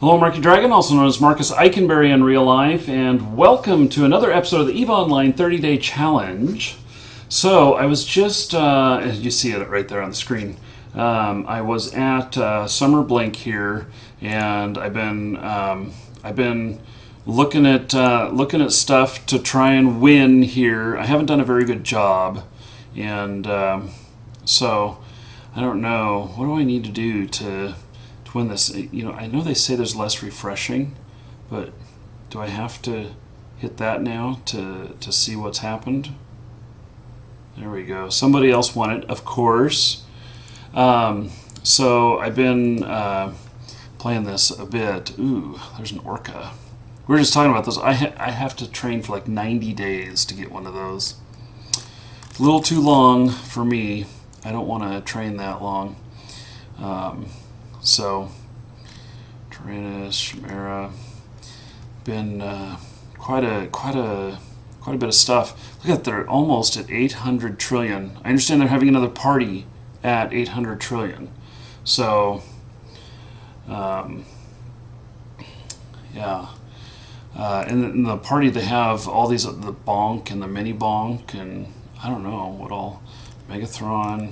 Hello, Markee Dragon, also known as Marcus Eikenberry in real life, and welcome to another episode of the EVE Online 30-Day Challenge. So, I was just, you see it right there on the screen, I was at Summer Blink here, and I've been looking at stuff to try and win here. I haven't done a very good job, and so I don't know. What do I need to do to win this? You know, I know they say there's less refreshing, but do I have to hit that now to see what's happened? There we go. Somebody else won it, of course. So I've been playing this a bit. Ooh, there's an orca. We were just talking about this. I have to train for like 90 days to get one of those. It's a little too long for me. I don't want to train that long. So, Tyrannus, Chimera, been quite a bit of stuff. Look at they're almost at 800 trillion. I understand they're having another party at 800 trillion. So, yeah. And in the party they have all these, the bonk and the mini bonk and I don't know what all. Megathron,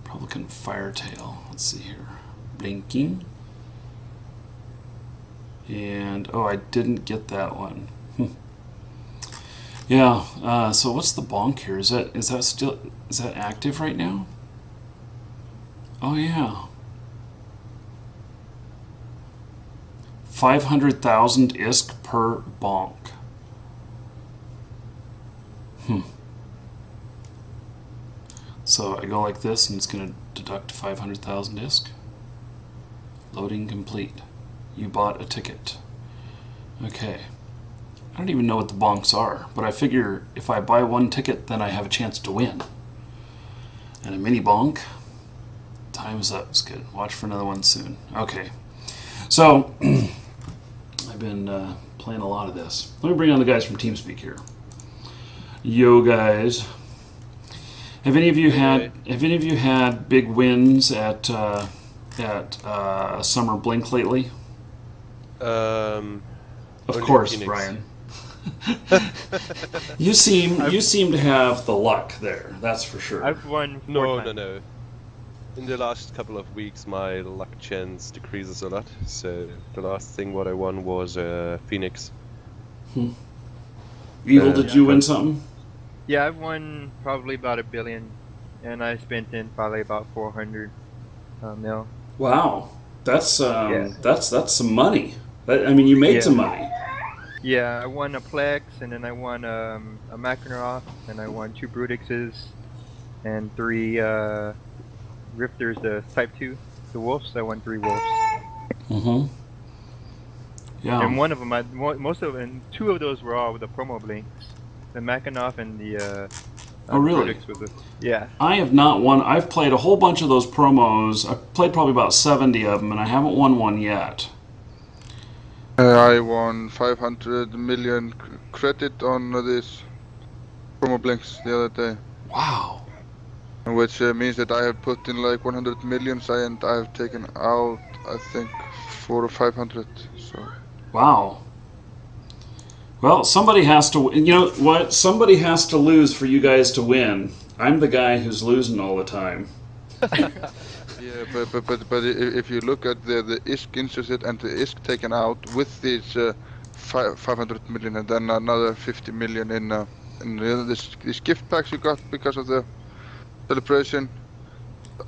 Republican Firetail. Let's see here. Blinking. And oh, I didn't get that one. Yeah. So what's the bonk here? Is that active right now? Oh yeah. 500,000 ISK per bonk. So I go like this and it's going to deduct 500,000 ISK. Loading complete. You bought a ticket. Okay. I don't even know what the bonks are, but I figure if I buy one ticket, then I have a chance to win. And a mini bonk. Time's up. It's good. Watch for another one soon. Okay. So, I've been playing a lot of this. Let me bring on the guys from TeamSpeak here. Yo, guys. Have any of you had big wins at Summer Blink lately? Of course, Brian. you seem to have the luck there. That's for sure. I've won four times. No. In the last couple of weeks, my luck chance decreases a lot. So the last thing what I won was Phoenix. Evil, did you win something? Yeah, I've won probably about $1 billion, and I spent in probably about 400 mil. Wow, that's some money. I mean, you made some money. Yeah, I won a Plex, and then I won a Makarov, and I won 2 Brutixes, and 3 Rifters, the Type 2, the Wolves. I won 3 Wolves. Mm-hmm. Yeah. And one of them, and 2 of those were all with the promo blinks. The Makarov and the oh really? Yeah. I have not won. I've played a whole bunch of those promos. I've played probably about 70 of them, and I haven't won one yet. I won 500 million credit on this promo blinks the other day. Wow. Which means that I have put in like 100 million, and I have taken out, I think, 400 or 500. So. Wow. Well, somebody has to. You know what? Somebody has to lose for you guys to win. I'm the guy who's losing all the time. Yeah, but if you look at the ISK inserted and the ISK taken out with these 500 million and then another 50 million in these gift packs you got because of the celebration,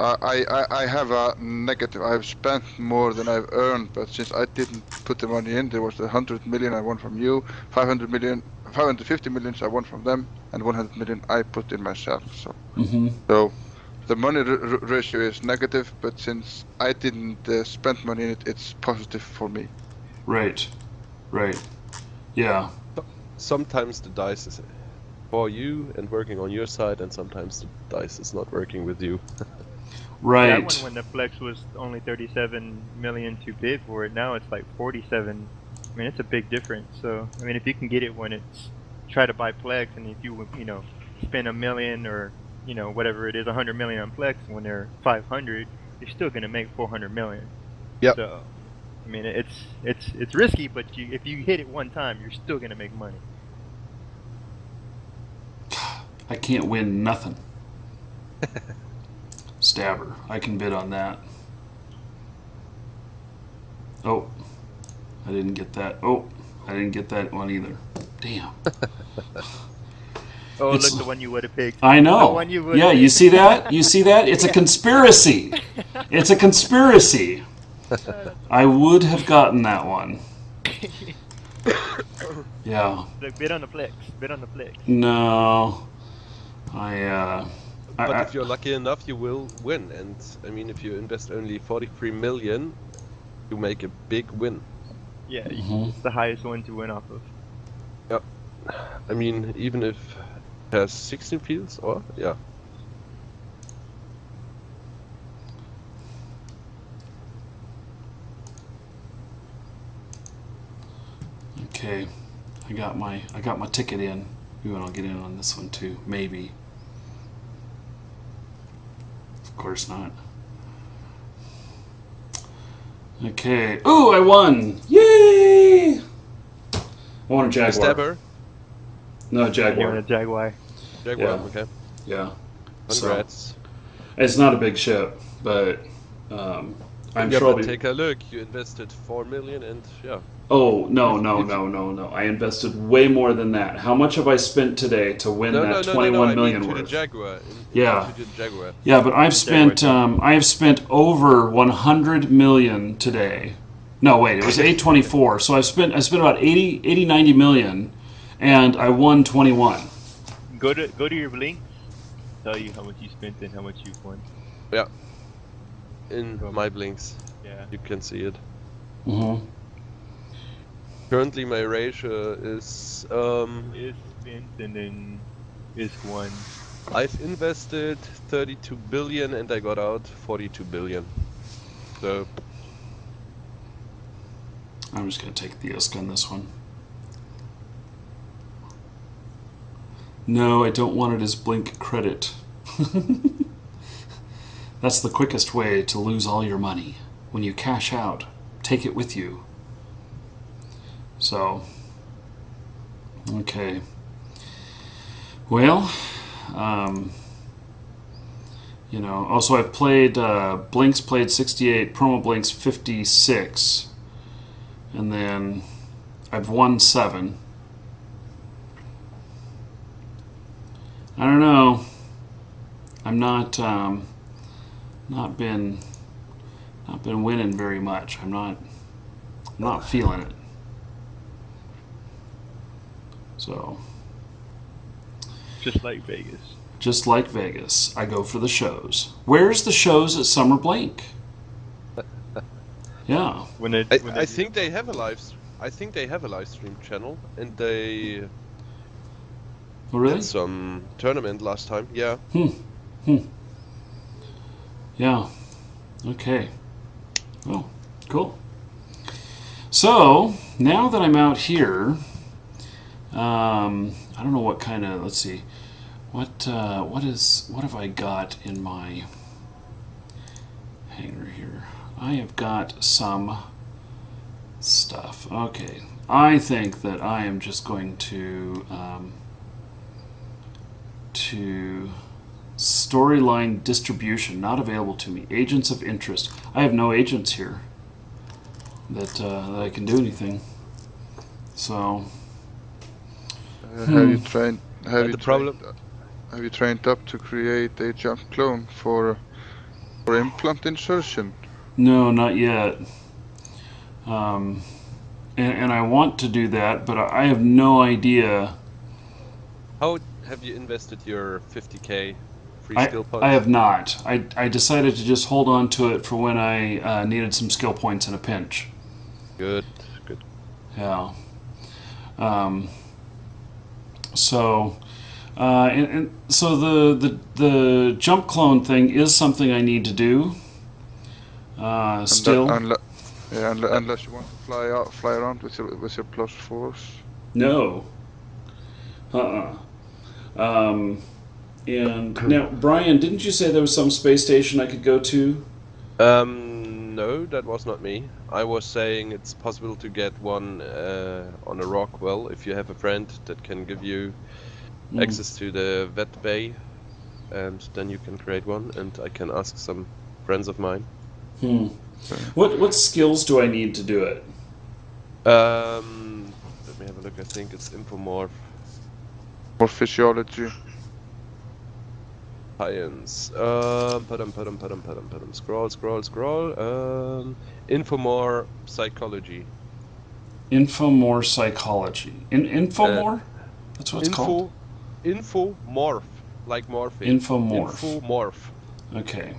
I have a negative. I have spent more than I've earned, but since I didn't put the money in, there was 100 million I won from you, 550 million I won from them, and 100 million I put in myself. So, so the money ratio is negative, but since I didn't spend money in it, it's positive for me. Right. Yeah. Sometimes the dice is for you and working on your side, and sometimes the dice is not working with you. Right. That one when the Flex was only 37 million to bid for it, now it's like 47. I mean, it's a big difference. So, I mean, if you can get it when it's try to buy Plex, and if you spend $1 million or whatever it is, 100 million on Plex, when they're 500, you're still gonna make 400 million. Yep. So, I mean, it's risky, but if you hit it one time, you're still gonna make money. I can't win nothing. Stabber. I can bid on that. Oh, I didn't get that. Oh, I didn't get that one either. Damn. Oh, It's- look, the one you would have picked. I The know. one you would've Yeah, you picked. see that? You see that? It's a conspiracy. It's a conspiracy. I would have gotten that one. Yeah. Look, bid on the flex. Bid on the flex. No. But if you're lucky enough, you will win. And I mean, if you invest only 43 million, you make a big win. Yeah, Mhm. it's the highest one to win off of. I mean, even if it has 16 fields, or yeah. Okay. I got my ticket in. Ooh, and I'll get in on this one too. Maybe. Of course not. Okay. Ooh, I won! Yay! I want a Jaguar. Stabber, No, You want Jaguar. a Jaguar? Jaguar, Yeah. okay. Yeah. So, Congrats. it's not a big ship, but I'm Yeah, sure I'll but be... take a look. You invested 4 million, and yeah. Oh, no. If- I invested way more than that. How much have I spent today to win that 21 I million mean to worth? the Jaguar. Yeah. To the Jaguar. Yeah, but I've Jaguar spent I have spent over 100 million today. No, wait, it was 824. So I spent about 80 90 million, and I won 21. Go to your links. Tell you how much you spent and how much you've won. In Go. my blinks, Yeah. you can see it. Mm-hmm. Currently, my ratio is Is spent and then is won. I've invested 32 billion and I got out 42 billion. So I'm just gonna take the ISK on this one. No, I don't want it as blink credit. That's the quickest way to lose all your money. When you cash out, take it with you. So, okay. Well, you know, also I've played, Blinks played 68, Promo Blinks 56, and then I've won 7. I don't know. I'm not been winning very much. I'm not feeling it. So, Just like Vegas. just like Vegas, I go for the shows. Where's the shows at Summer Blink? Yeah. When it, I think they have a live. I think they have a live stream channel, and they Oh, really? did some tournament last time. Yeah. Yeah. Okay. Oh, cool. So now that I'm out here, I don't know what kind of. Let's see. What have I got in my hanger here? I have got some stuff. Okay. I think that I am just going to storyline distribution not available to me. Agents of interest. I have no agents here that I can do anything. So Have you trained? Have And you the problem- Have you trained up to create a junk clone for implant insertion? no, not yet. And I want to do that, but I have no idea. How have you invested your 50k free I, skill points? I have not. I decided to just hold on to it for when I needed some skill points in a pinch. Good. Good. Yeah. So, and so the jump clone thing is something I need to do. Still, Unless you want to fly around with your plus force. no. And now, Brian, didn't you say there was some space station I could go to? No, that was not me. I was saying it's possible to get one on a rock. Well, if you have a friend that can give you access to the vet bay, and then you can create one, and I can ask some friends of mine. What skills do I need to do it? Let me have a look. I think it's infomorph Or physiology. science. Scroll. Infomorph psychology. Infomore psychology. Infomore? That's what it's called? Infomorph. Like morphing. Infomorph. Infomorph. Okay.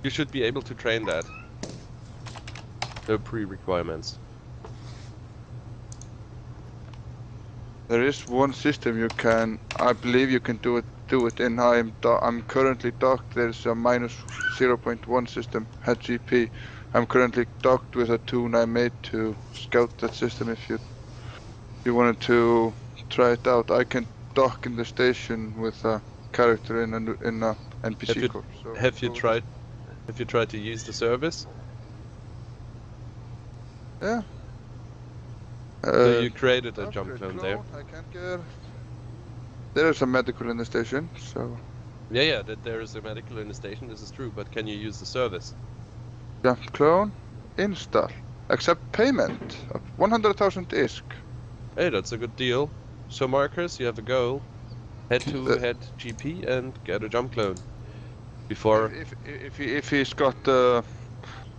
You should be able to train that. No pre-requirements. There is one system you can, I believe you can do it in. I'm currently docked. There's a minus 0.1 system at GP. I'm currently docked with a tune I made to scout that system. If you wanted to try it out, I can dock in the station with a character in a NPC corp. So Have you tried to use the service? Yeah. So you created a jump clone there. I can't get. There is a medical in the station, so. Yeah, that there is a medical in the station. This is true, but can you use the service? Jump clone, install, accept payment of 100,000 ISK. Hey, that's a good deal. So Marcus, you have a goal. Head GP and get a jump clone. Before. If he's got the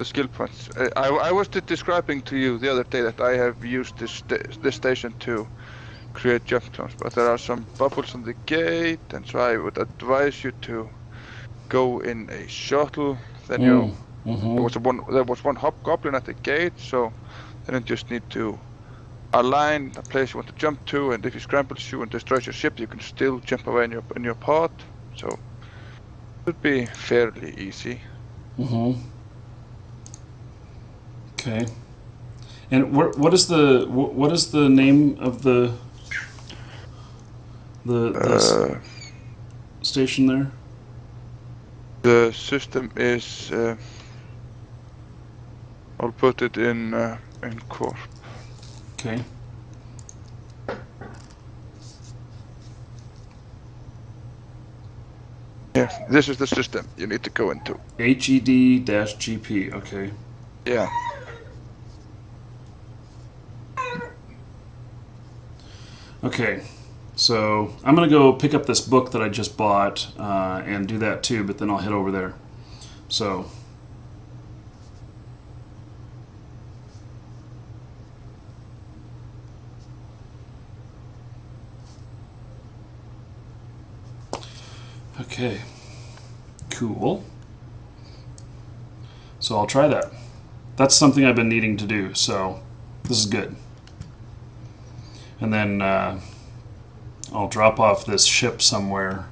skill points. I was describing to you the other day that I have used this station to create jump clones, but there are some bubbles on the gate, and so I would advise you to go in a shuttle. Then there was one hobgoblin at the gate, so then you just need to align the place you want to jump to, and if he scrambles you and destroys your ship, you can still jump away in your pod. So it should be fairly easy. Okay. And what is the name of the station there? The system is. I'll put it in corp. Okay. Yeah, this is the system you need to go into. HED-GP. Okay. Yeah. Okay, so I'm going to go pick up this book that I just bought and do that too, but then I'll head over there. So, okay, cool. So I'll try that. That's something I've been needing to do, so this is good. And then I'll drop off this ship somewhere,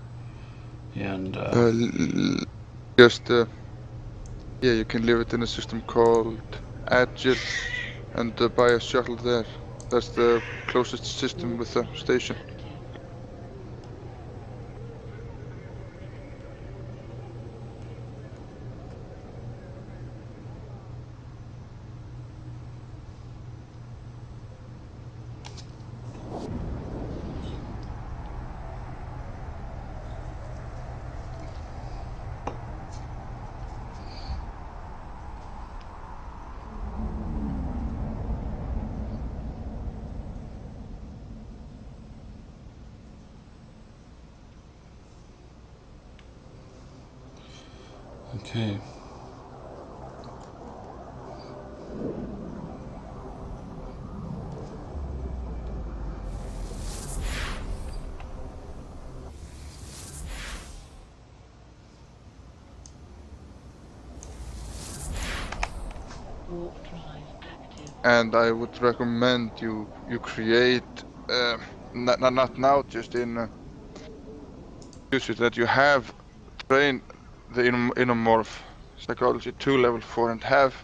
and yeah, you can leave it in a system called Agile, and buy a shuttle there. That's the closest system with the station. okay. And I would recommend you create not now, just in usage that you have trained the Innomorph Psychology 2 level 4 and have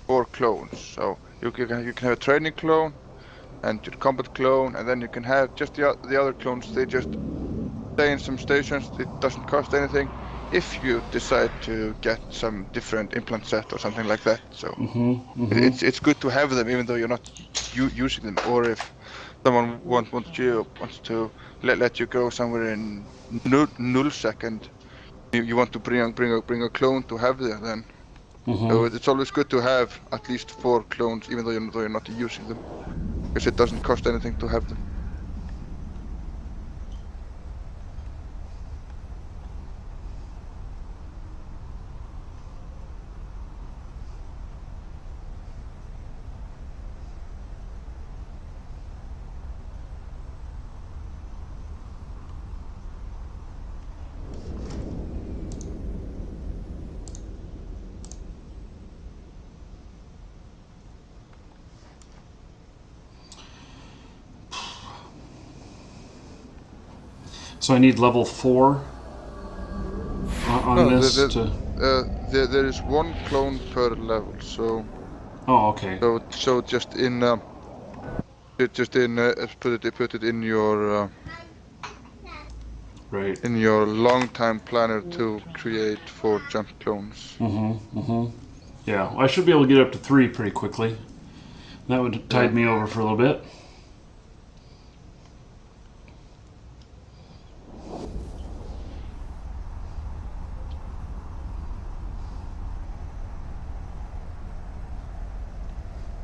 4 clones. So you can have a training clone and your combat clone, and then you can have just the other clones. They just stay in some stations. It doesn't cost anything. if you decide to get some different implant set or something like that. So it's good to have them even though you're not using them, or if someone wants to let you go somewhere in null second, you want to bring a clone to have there then. So it's always good to have at least 4 clones even though you're not using them, because it doesn't cost anything to have them. So I need level 4 on this to... There is 1 clone per level, so... Oh, okay. So just put it in your Right. in your long-time planner to create 4 jump clones. Yeah, I should be able to get up to 3 pretty quickly. That would tide me over for a little bit.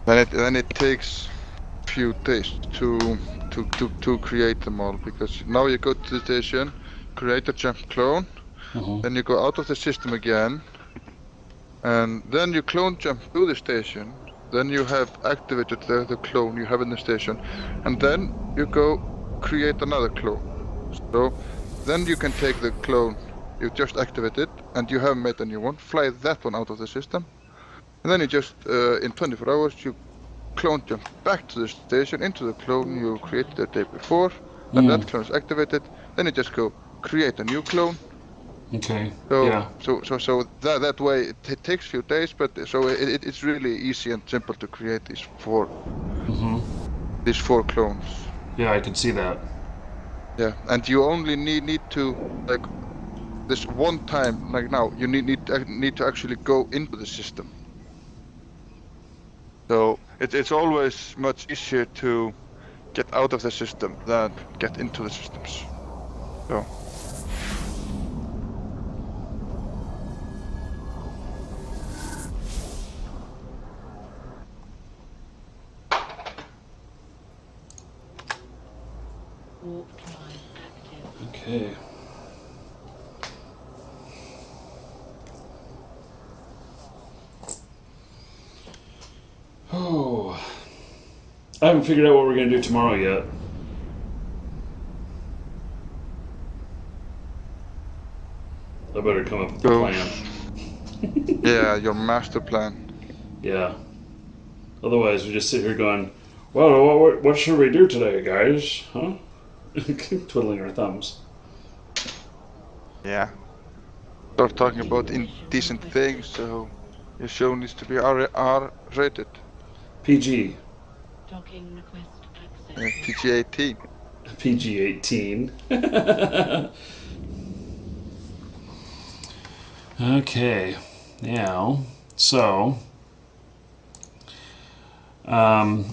Then it takes a few days to create them all, because now you go to the station, create a jump clone, then you go out of the system again, and then you clone jump to the station, then you have activated the clone you have in the station, and then you go create another clone. So then you can take the clone you just activated and you have made a new one, fly that one out of the system, and then you just in 24 hours you clone jump back to the station into the clone you created the day before, and that clone is activated. Then you just go create a new clone. Okay. So Yeah. so that way it takes a few days, but so it's really easy and simple to create these 4 clones. Yeah, I could see that. Yeah, and you only need to, like, this one time, like now, you need to actually go into the system. So it's always much easier to get out of the system than get into the systems. So. Okay. Oh, I haven't figured out what we're going to do tomorrow yet. I better come up with a plan. Yeah, your master plan. Yeah. Otherwise, we just sit here going, well, what should we do today, guys? Huh? Twiddling our thumbs. Yeah. Start talking about indecent things, so your show needs to be R-rated. PG. Docking request access. PG-18. PG-18. Okay. Now, so... let's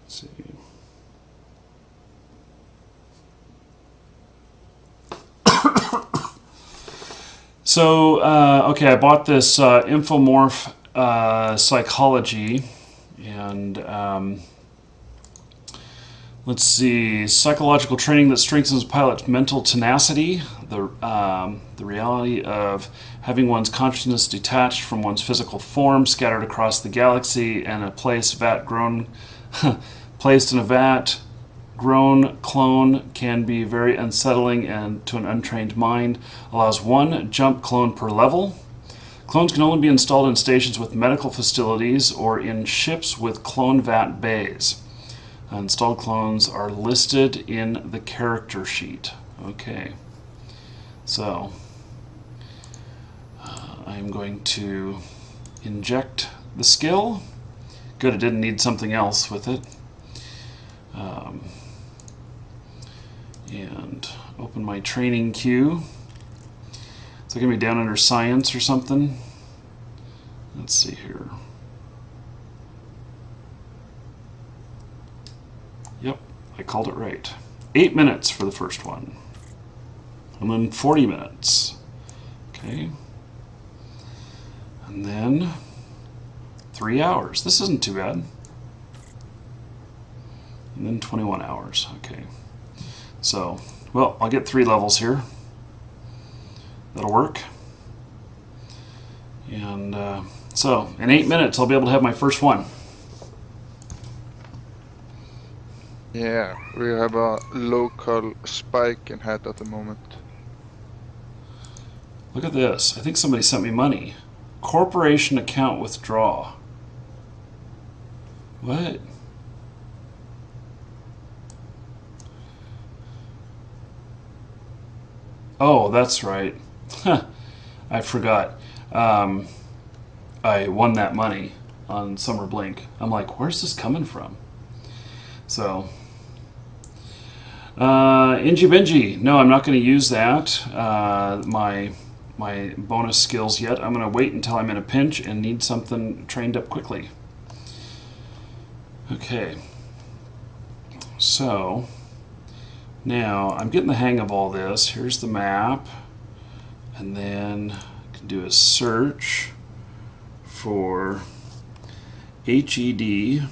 see. So, okay, I bought this Infomorph Psychology, and let's see, psychological training that strengthens pilot's mental tenacity, the reality of having one's consciousness detached from one's physical form, scattered across the galaxy, and placed in a vat. Grown clone can be very unsettling and to an untrained mind. Allows 1 jump clone per level. Clones can only be installed in stations with medical facilities or in ships with clone vat bays. Installed clones are listed in the character sheet. Okay. So, I'm going to inject the skill. Good, it didn't need something else with it. And open my training queue. Is it going to be down under science or something? Let's see here. Yep, I called it right. 8 minutes for the first one. And then 40 minutes. Okay. And then 3 hours. This isn't too bad. And then 21 hours. Okay. So, well, I'll get 3 levels here. That'll work. And so, in 8 minutes, I'll be able to have my first one. Yeah, we have a local spike in hat at the moment. Look at this. I think somebody sent me money. Corporation account withdraw. What? Oh, that's right. I forgot. I won that money on Summer Blink. I'm like, where's this coming from? So, Inji Benji. No, I'm not going to use that. My bonus skills yet. I'm going to wait until I'm in a pinch and need something trained up quickly. Okay. So, now I'm getting the hang of all this. Here's the map. And then I can do a search for HED-GP.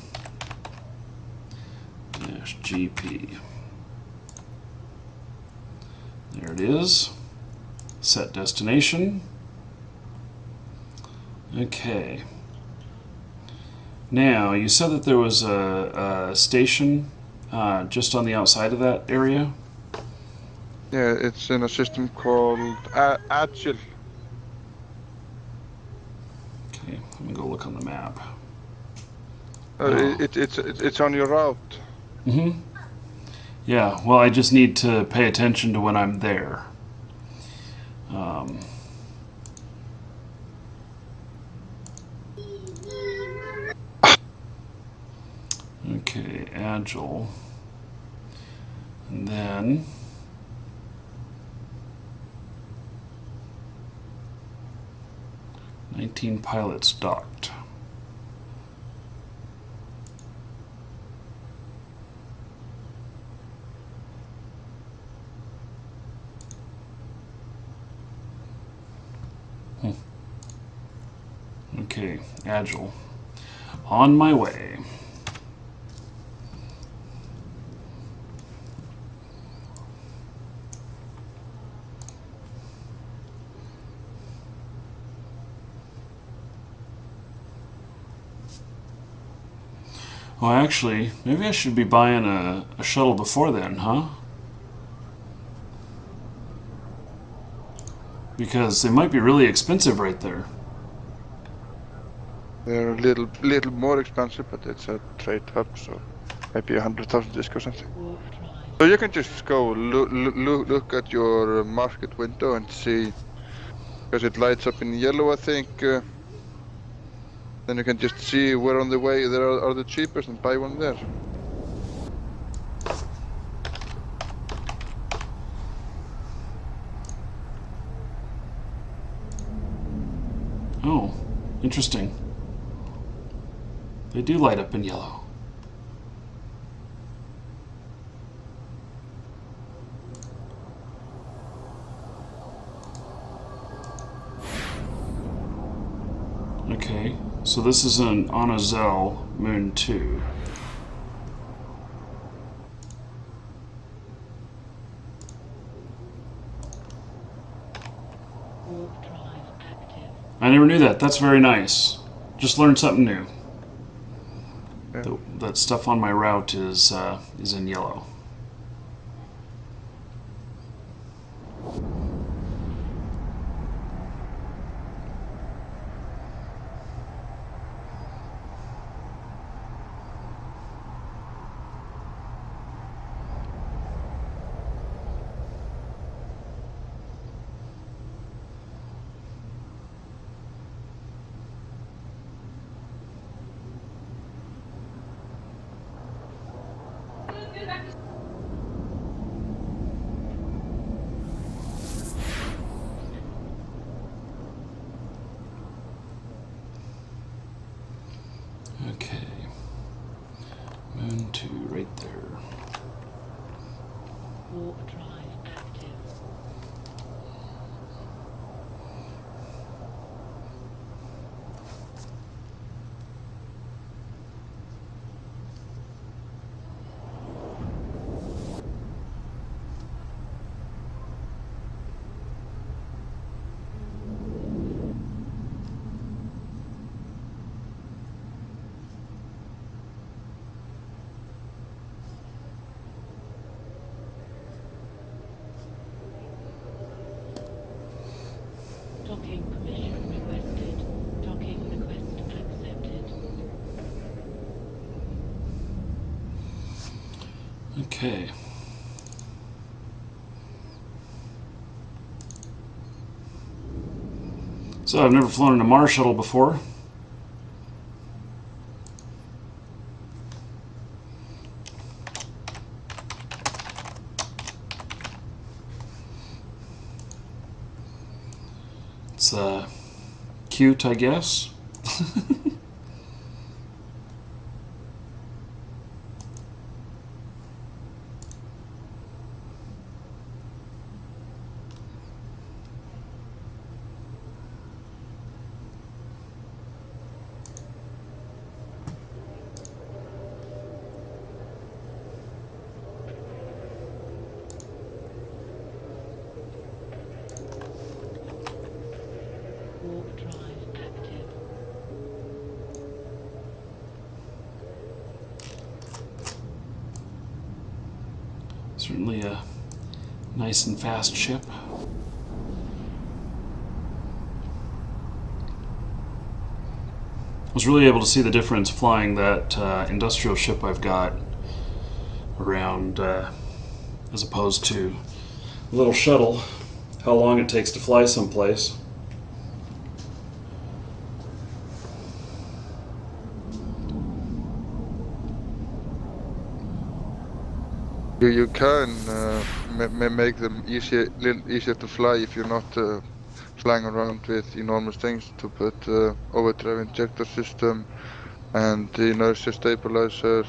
There it is. Set destination. Okay. Now, you said that there was a station just on the outside of that area? Yeah, it's in a system called Agile. Okay, let me go look on the map. It's on your route. Mm-hmm. Yeah, well, I just need to pay attention to when I'm there. Okay, Agile. And then "19 pilots docked." Okay, Agile. On my way. Well, actually, maybe I should be buying a shuttle before then, huh? Because they might be really expensive right there. They're a little more expensive, but it's a trade hub, so maybe 100,000 disc or something. Warp drive. So you can just go look at your market window and see, because it lights up in yellow, I think. Then you can just see where on the way there are the cheapest and buy one there. Oh, interesting. They do light up in yellow. Okay, so this is an Onazel Moon 2. Warp drive active. I never knew that. That's very nice. Just learned something new. Yeah. That stuff on my route is in yellow. and to right there. Warp drive active. Docking permission requested. Docking request accepted. Okay. So I've never flown in a Mars shuttle before. It's cute, I guess. Warp drive active. Certainly a nice and fast ship. I was really able to see the difference flying that industrial ship I've got around as opposed to a little shuttle, how long it takes to fly someplace. You can make them little easier to fly if you're not flying around with enormous things, to put overdrive injector system and the inertia stabilizer.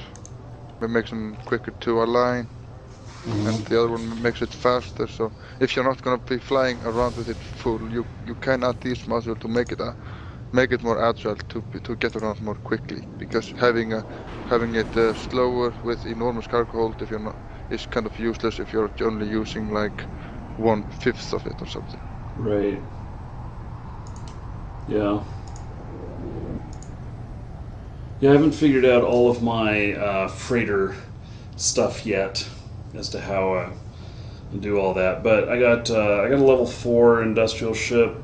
It makes them quicker to align, and the other one makes it faster. So if you're not going to be flying around with it full, you can add these modules to make it more agile, to get around more quickly. Because having it slower with enormous cargo hold, if you're not, is kind of useless if you're only using like 1/5 of it or something. Right. Yeah. Yeah, I haven't figured out all of my freighter stuff yet as to how I do all that. But I got a level 4 industrial ship,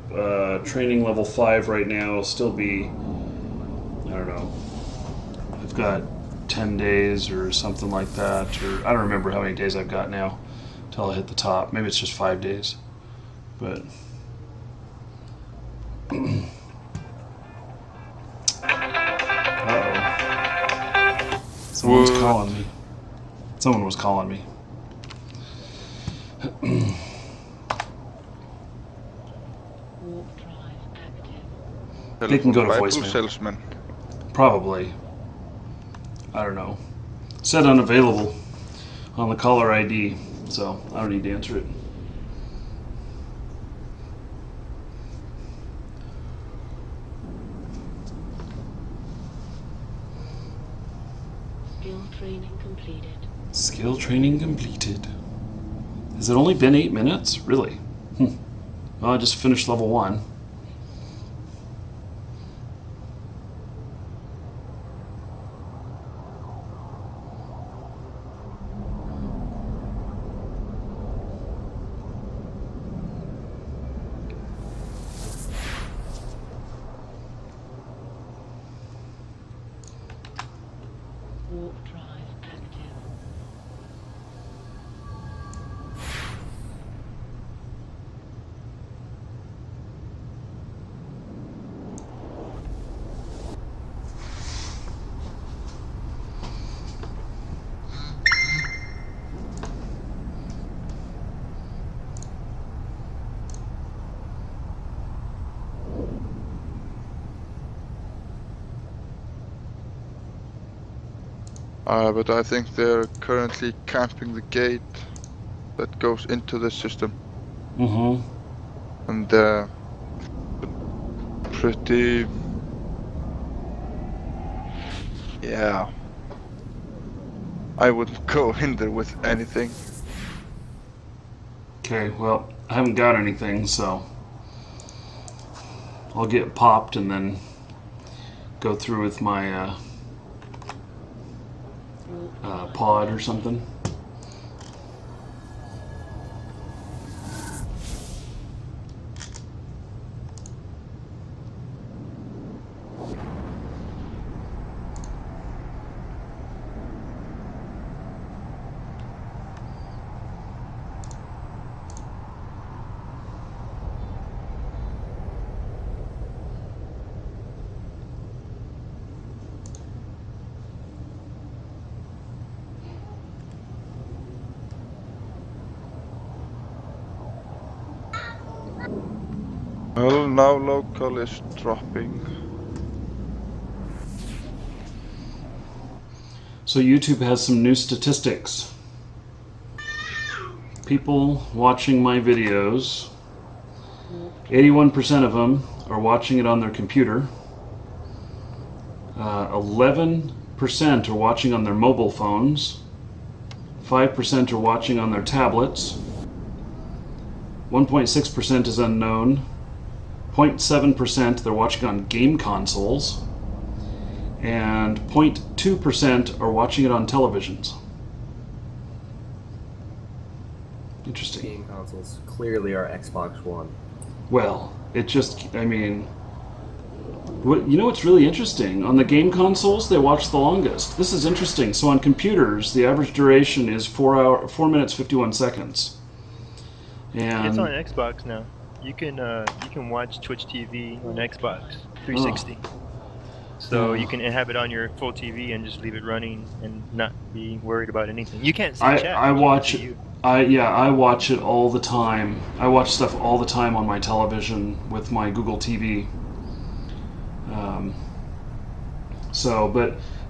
training level 5 right now. Will still be, I don't know. I've got 10 days or something like that, or I don't remember how many days I've got now till I hit the top. Maybe it's just 5 days, but. Uh-oh. Someone's calling me. Someone was calling me. Warp drive active. They can go to Bible voicemail. salesman. Probably. I don't know. Said unavailable on the caller ID, so I don't need to answer it. Skill training completed. Skill training completed. Has it only been 8 minutes? Really? Well, I just finished level 1. Warp drive active. But I think they're currently camping the gate that goes into the system. Mm-hmm. And pretty... Yeah. I wouldn't go in there with anything. Okay, well, I haven't got anything, so I'll get popped and then go through with my pod or something. Well, now local is dropping. So YouTube has some new statistics. People watching my videos, 81% of them are watching it on their computer. 11% are watching on their mobile phones. 5% are watching on their tablets. 1.6% is unknown. 0.7% they're watching on game consoles. And 0.2% are watching it on televisions. Interesting. Game consoles clearly are Xbox One. Well, it just, I mean, you know what's really interesting? On the game consoles, they watch the longest. This is interesting. So on computers, the average duration is 4 minutes 51 seconds. And It's on Xbox now. You can watch Twitch TV on Xbox 360. So you can have it on your full TV and just leave it running and not be worried about anything. You can't see chat. I watch it. I watch it all the time. I watch stuff all the time on my television with my Google TV.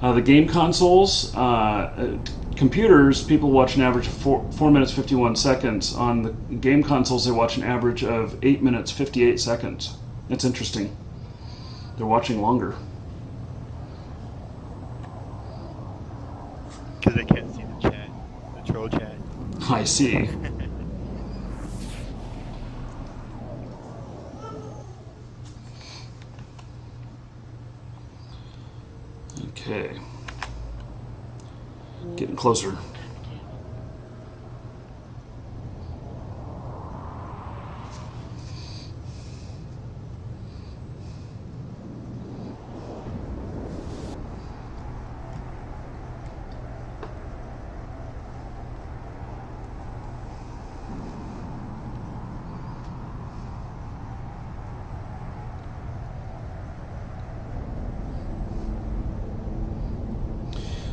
But the game consoles, computers, people watch an average of 4 minutes 51 seconds. On the game consoles, they watch an average of 8 minutes 58 seconds. It's interesting. They're watching longer. Because they can't see the chat, the troll chat. I see. Okay. Getting closer.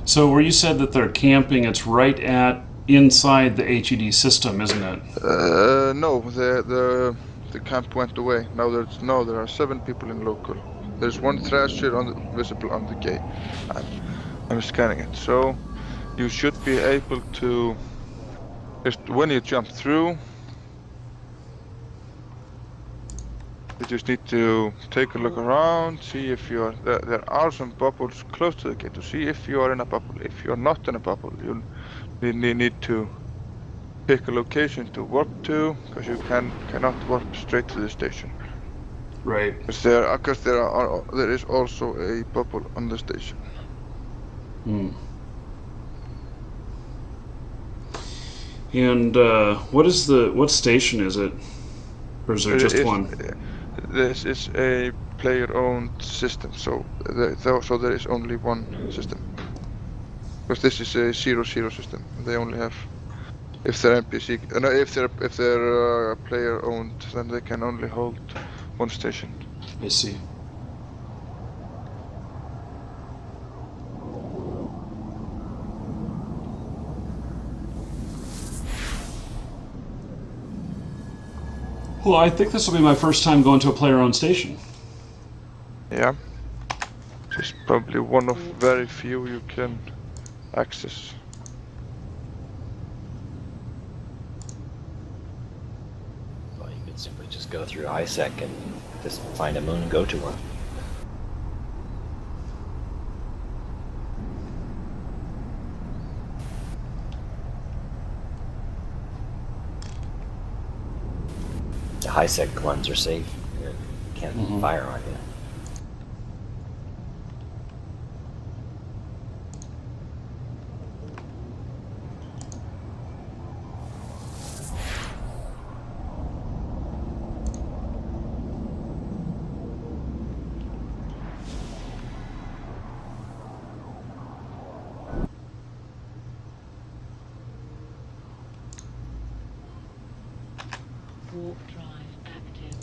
So where you said that they're camping, it's right at inside the HED system, isn't it? No, the camp went away. Now there are 7 people in local. There's 1 thrasher visible on the gate. I'm scanning it. So you should be able to just when you jump through. You just need to take a look around, see if you're there are some bubbles close to the gate to see if you are in a bubble. If you're not in a bubble, you need to pick a location to warp to, because you cannot warp straight to the station. Right. Because there is also a bubble on the station. Hmm. And what station is it? Or is there just one? This is a player-owned system, so there is only one system. Because this is a 0-0 system. They only have, if they're NPC, no, if they're player-owned, then they can only hold one station. I see. Well, I think this will be my first time going to a player-owned station. Yeah. It's probably one of very few you can access. Well, you could simply just go through ISEC and just find a moon and go to one. The high-sec ones are safe. You can't fire on you. Warp drive active.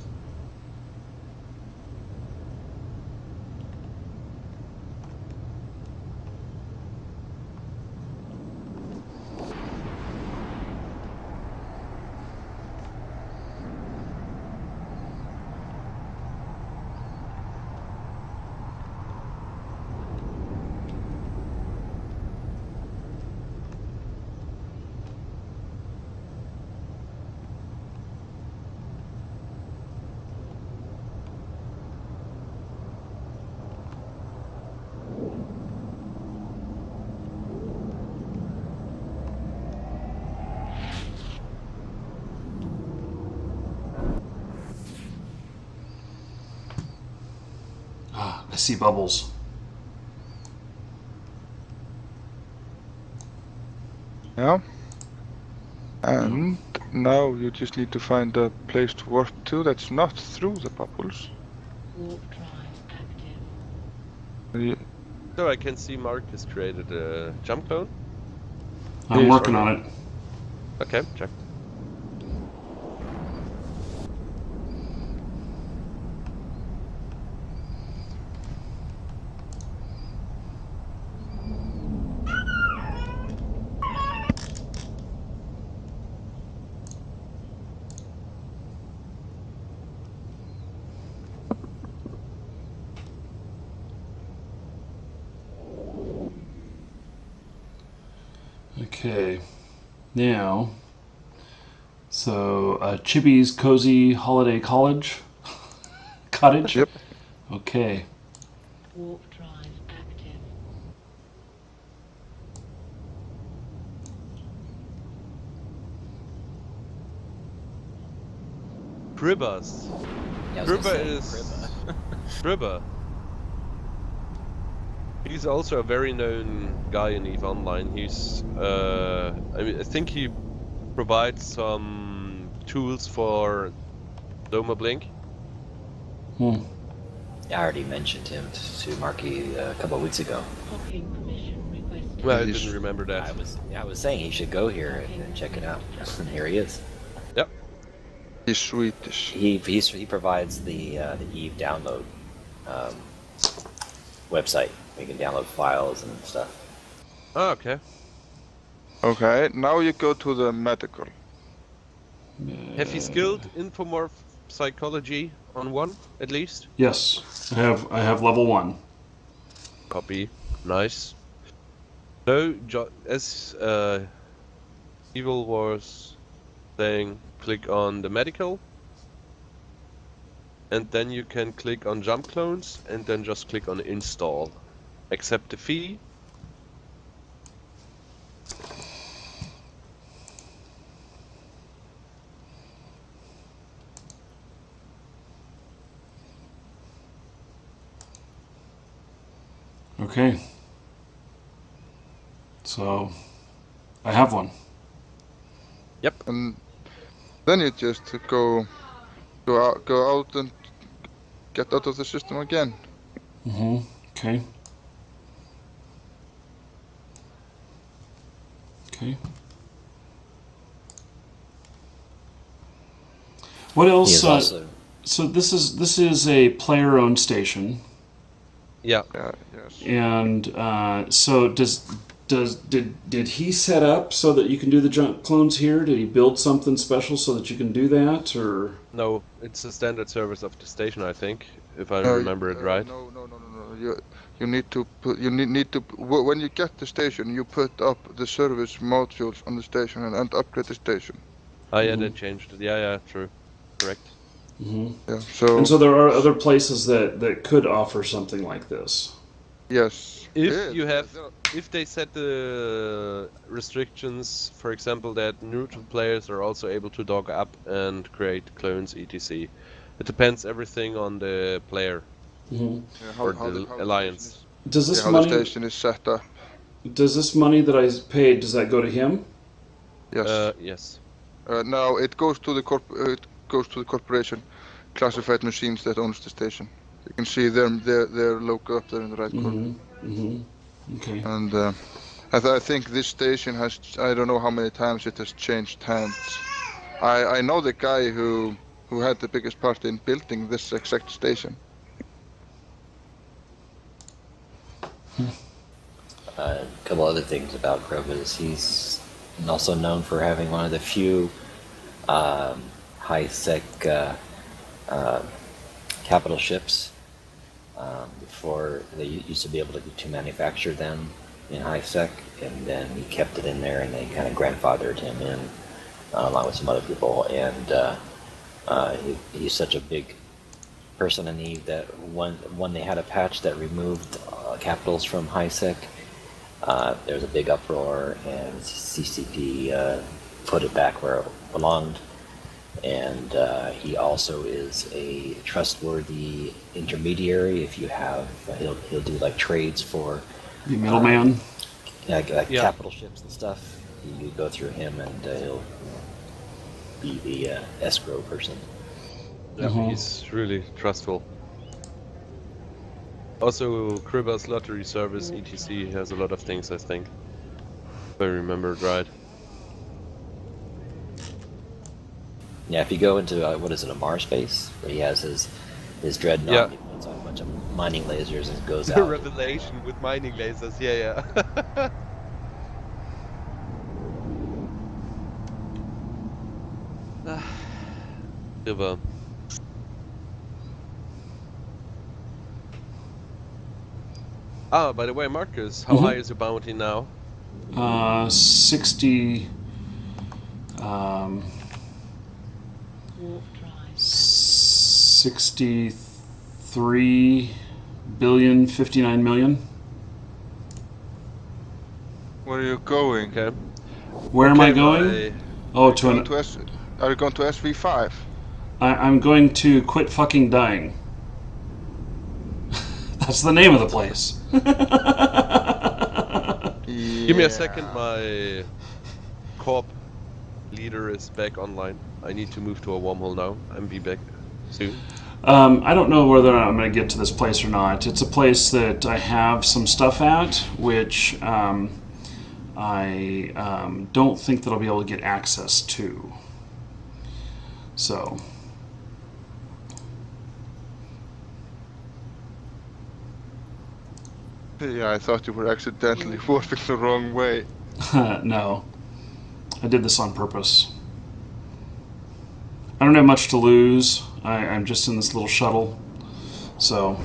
Ah, I see bubbles. Yeah. And now you just need to find a place to warp to that's not through the bubbles. Warp drive active. You- So I can see Mark has created a jump clone. I'm Yes, working alright. on it. Okay, check. Okay, now, so Chibi's Cozy Holiday Cottage. Yep. Okay. Warp drive active. Cribbers. Yeah, I was gonna Gribber say, is- Gribber. Gribber. He's also a very known guy in EVE Online. He's, I think he provides some tools for Doma Blink. Hmm. Yeah, I already mentioned him to Markee a couple of weeks ago. Hopping permission requested. Well, I He's- didn't remember I that. was saying he should go here and check it out. And here he is. Yep. He's Swedish. He provides the Eve download website. You can download files and stuff. Oh, okay. Okay, now you go to the medical. Have you skilled Infomorph Psychology on 1, at least? Yes, I have level 1. Copy. Nice. So, as Evil was saying, click on the medical. And then you can click on jump clones and then just click on install. Accept the fee. Okay. So, I have one. And then you just go out and get out of the system again. Okay. Okay. What He else? is also So this is a player-owned station, Yeah. Yeah, yes. and so did he set up so that you can do the jump clones here? Did he build something special so that you can do that, or? No, it's a standard service of the station, I think, if I No, remember it right. No. You need to put. When you get the station, you put up the service modules on the station and upgrade the station. Oh yeah, they changed it. Yeah, true. Correct. Yeah. And so there are other places that could offer something like this. Yes. If they set the restrictions, for example, that neutral players are also able to dog up and create clones, etc. It depends everything on the player or the alliance. Does this how money? the station is set up. Does this money that I paid? Does that go to him? Yes. Yes. No, it goes to the corporation, Classified Machines, that owns the station. You can see their logo up there in the right corner. Okay. And I think this station has, I don't know how many times it has changed hands. I know the guy who had the biggest part in building this exact station. A couple other things about Grovis. He's also known for having one of the few high-sec capital ships. Before they used to be able to manufacture them in high-sec, and then he kept it in there, and they kind of grandfathered him in along with some other people. And he's such a big person in Eve that when they had a patch that removed capitals from high-sec, there was a big uproar, and CCP put it back where it belonged. And he also is a trustworthy intermediary. If you have, he'll do like trades for The middleman. like capital ships and stuff. You go through him, and he'll be the escrow person. Yeah, he's really trustful. Also, Kriba's lottery service, etc. has a lot of things, I think. If I remembered right. Yeah, if you go into what is it, a Mars base, where he has his dreadnought, he puts on a bunch of mining lasers and goes The out. revelation with mining lasers, yeah. River. Ah, by the way, Marcus, how high is your bounty now? 60. Warp drive. 63 billion 59 million. Where are you going? Okay. Where am I going? Oh, to an. Are you going to SV5? I'm going to quit fucking dying. That's the name of the place. Give me a second, my corp leader is back online. I need to move to a wormhole now and be back soon. I don't know whether or not I'm going to get to this place or not. It's a place that I have some stuff at, which I don't think that I'll be able to get access to. So. Yeah, I thought you were accidentally warping the wrong way. No. I did this on purpose. I don't have much to lose. I'm just in this little shuttle. So.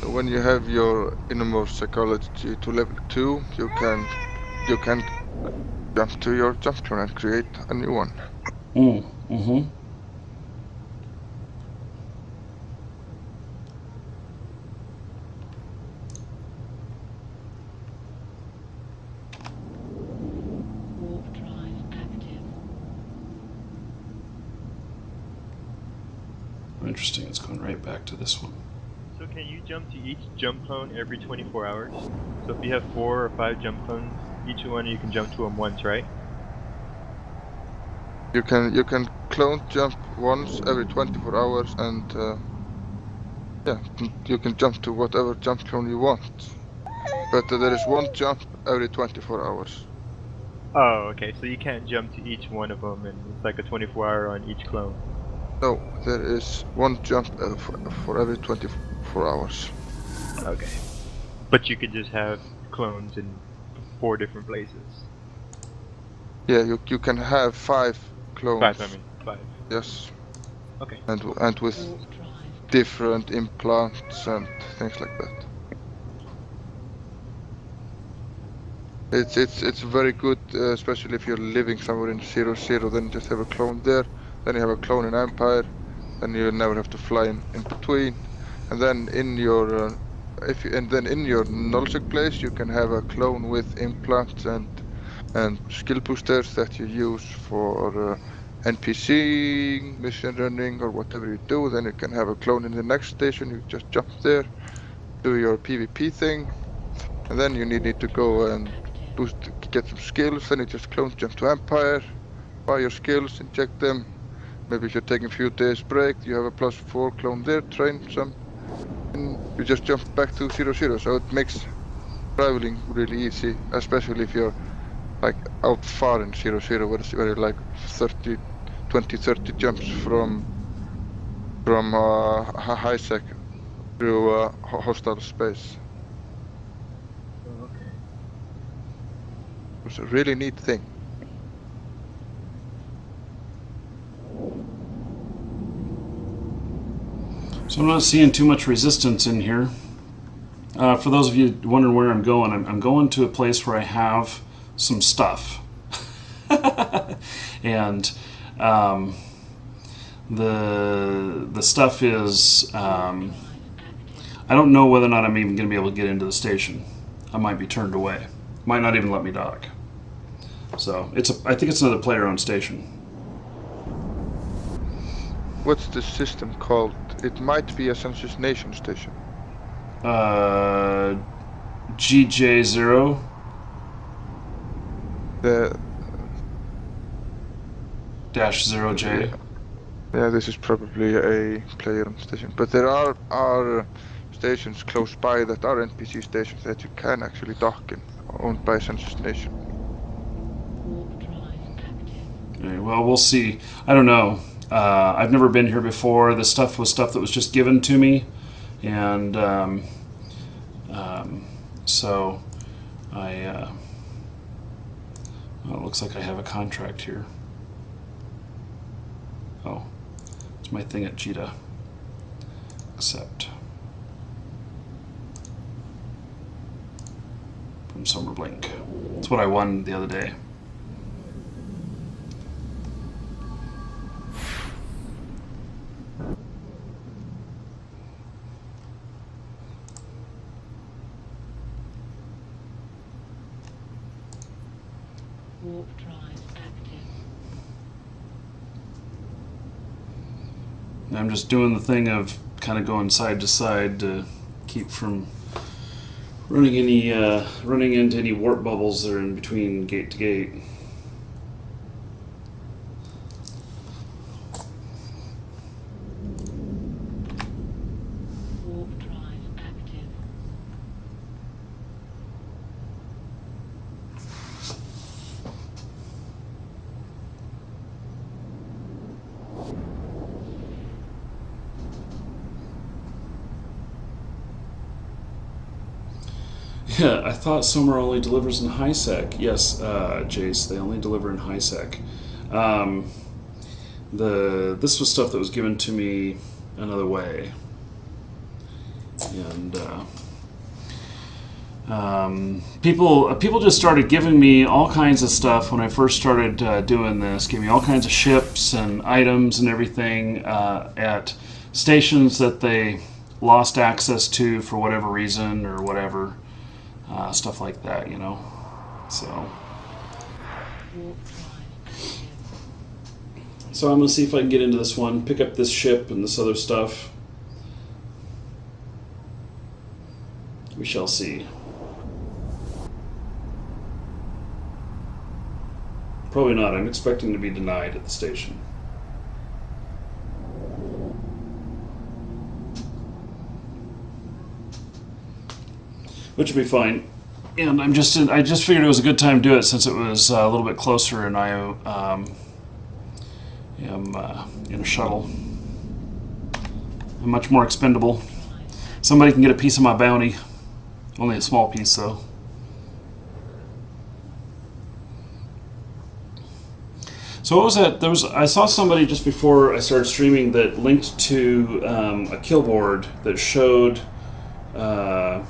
When you have your innermost psychology to level 2, you can jump to your jump clone and create a new one. Mm-hmm. Warp drive active. Interesting. It's going right back to this one. So can you jump to each jump clone every 24 hours? So if you have 4 or 5 jump clones, each one you can jump to them once, right? You can clone jump once every 24 hours, and yeah, you can jump to whatever jump clone you want. But there is one jump every 24 hours. Oh, okay. So you can't jump to each one of them, and it's like a 24-hour on each clone. No, there is one jump for every 24 hours. Okay. But you could just have clones in 4 different places. Yeah, you can have 5 clones. 5, I mean. 5. Yes. Okay. And with Warp drive different implants and things like that. It's very good, especially if you're living somewhere in 0-0. Then you just have a clone there. Then you have a clone in Empire. Then you never have to fly in between. And then in your in your nullsec place, you can have a clone with implants and skill boosters that you use for NPC mission running or whatever you do. Then you can have a clone in the next station. You just jump there, do your PvP thing, and then you need to go and get some skills. Then you just clone, jump to Empire, buy your skills, inject them. Maybe if you're taking a few days break, you have a +4 clone there, train some, and you just jump back to 0-0. So it makes traveling really easy, especially if you're like out far in 0-0, where you're like 20-30 jumps from high sec through hostile space. Okay. It's a really neat thing. So I'm not seeing too much resistance in here. For those of you wondering where I'm going, I'm going to a place where I have some stuff. And the stuff is, I don't know whether or not I'm even going to be able to get into the station. I might be turned away. Might not even let me dock. So I think it's another player-owned station. What's the system called? It might be a Census Nation station. GJ0 The -0J. Yeah, this is probably a player-owned station, but there are stations close by that are NPC stations that you can actually dock in, owned by Census Nation. Warp drive active. Okay, well, we'll see. I don't know. I've never been here before. This stuff was stuff that was just given to me, and so it looks like I have a contract here. Oh, it's my thing at Cheetah. Accept. From Summerblink. That's what I won the other day. Warp drive active. And I'm just doing the thing of kind of going side to side to keep from running into any warp bubbles that are in between gate to gate. Warp drive active. Yeah, I thought Summer only delivers in high sec. Yes, Jace, they only deliver in high sec. This was stuff that was given to me another way, and people just started giving me all kinds of stuff when I first started doing this. Gave me all kinds of ships and items and everything at stations that they lost access to for whatever reason or whatever. Stuff like that, you know. So Warp drive active. I'm gonna see if I can get into this one, pick up this ship and this other stuff. We shall see. Probably not. I'm expecting to be denied at the station. Which would be fine. And I just figured it was a good time to do it since it was a little bit closer, and I am in a shuttle. I'm much more expendable. Somebody can get a piece of my bounty. Only a small piece, though. So what was that? I saw somebody just before I started streaming that linked to a kill board that showed a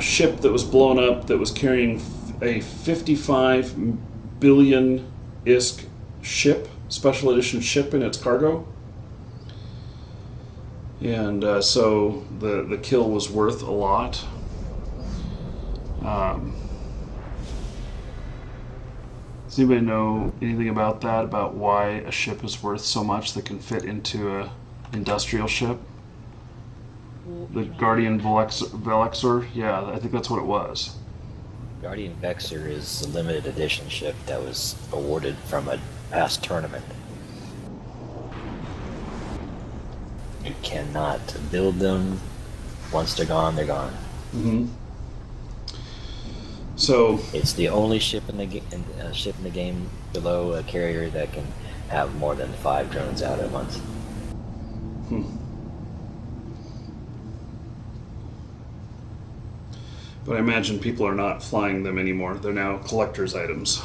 ship that was blown up that was carrying a 55 billion ISK ship, special edition ship in its cargo. And so the kill was worth a lot. Does anybody know anything about that? About why a ship is worth so much that can fit into a industrial ship? The Guardian Velexor? Yeah, I think that's what it was. Guardian Vexor is a limited edition ship that was awarded from a past tournament. You cannot build them. Once they're gone, they're gone. Mm-hmm. So it's the only ship in the game below a carrier that can have more than 5 drones out at once. But I imagine people are not flying them anymore. They're now collector's items.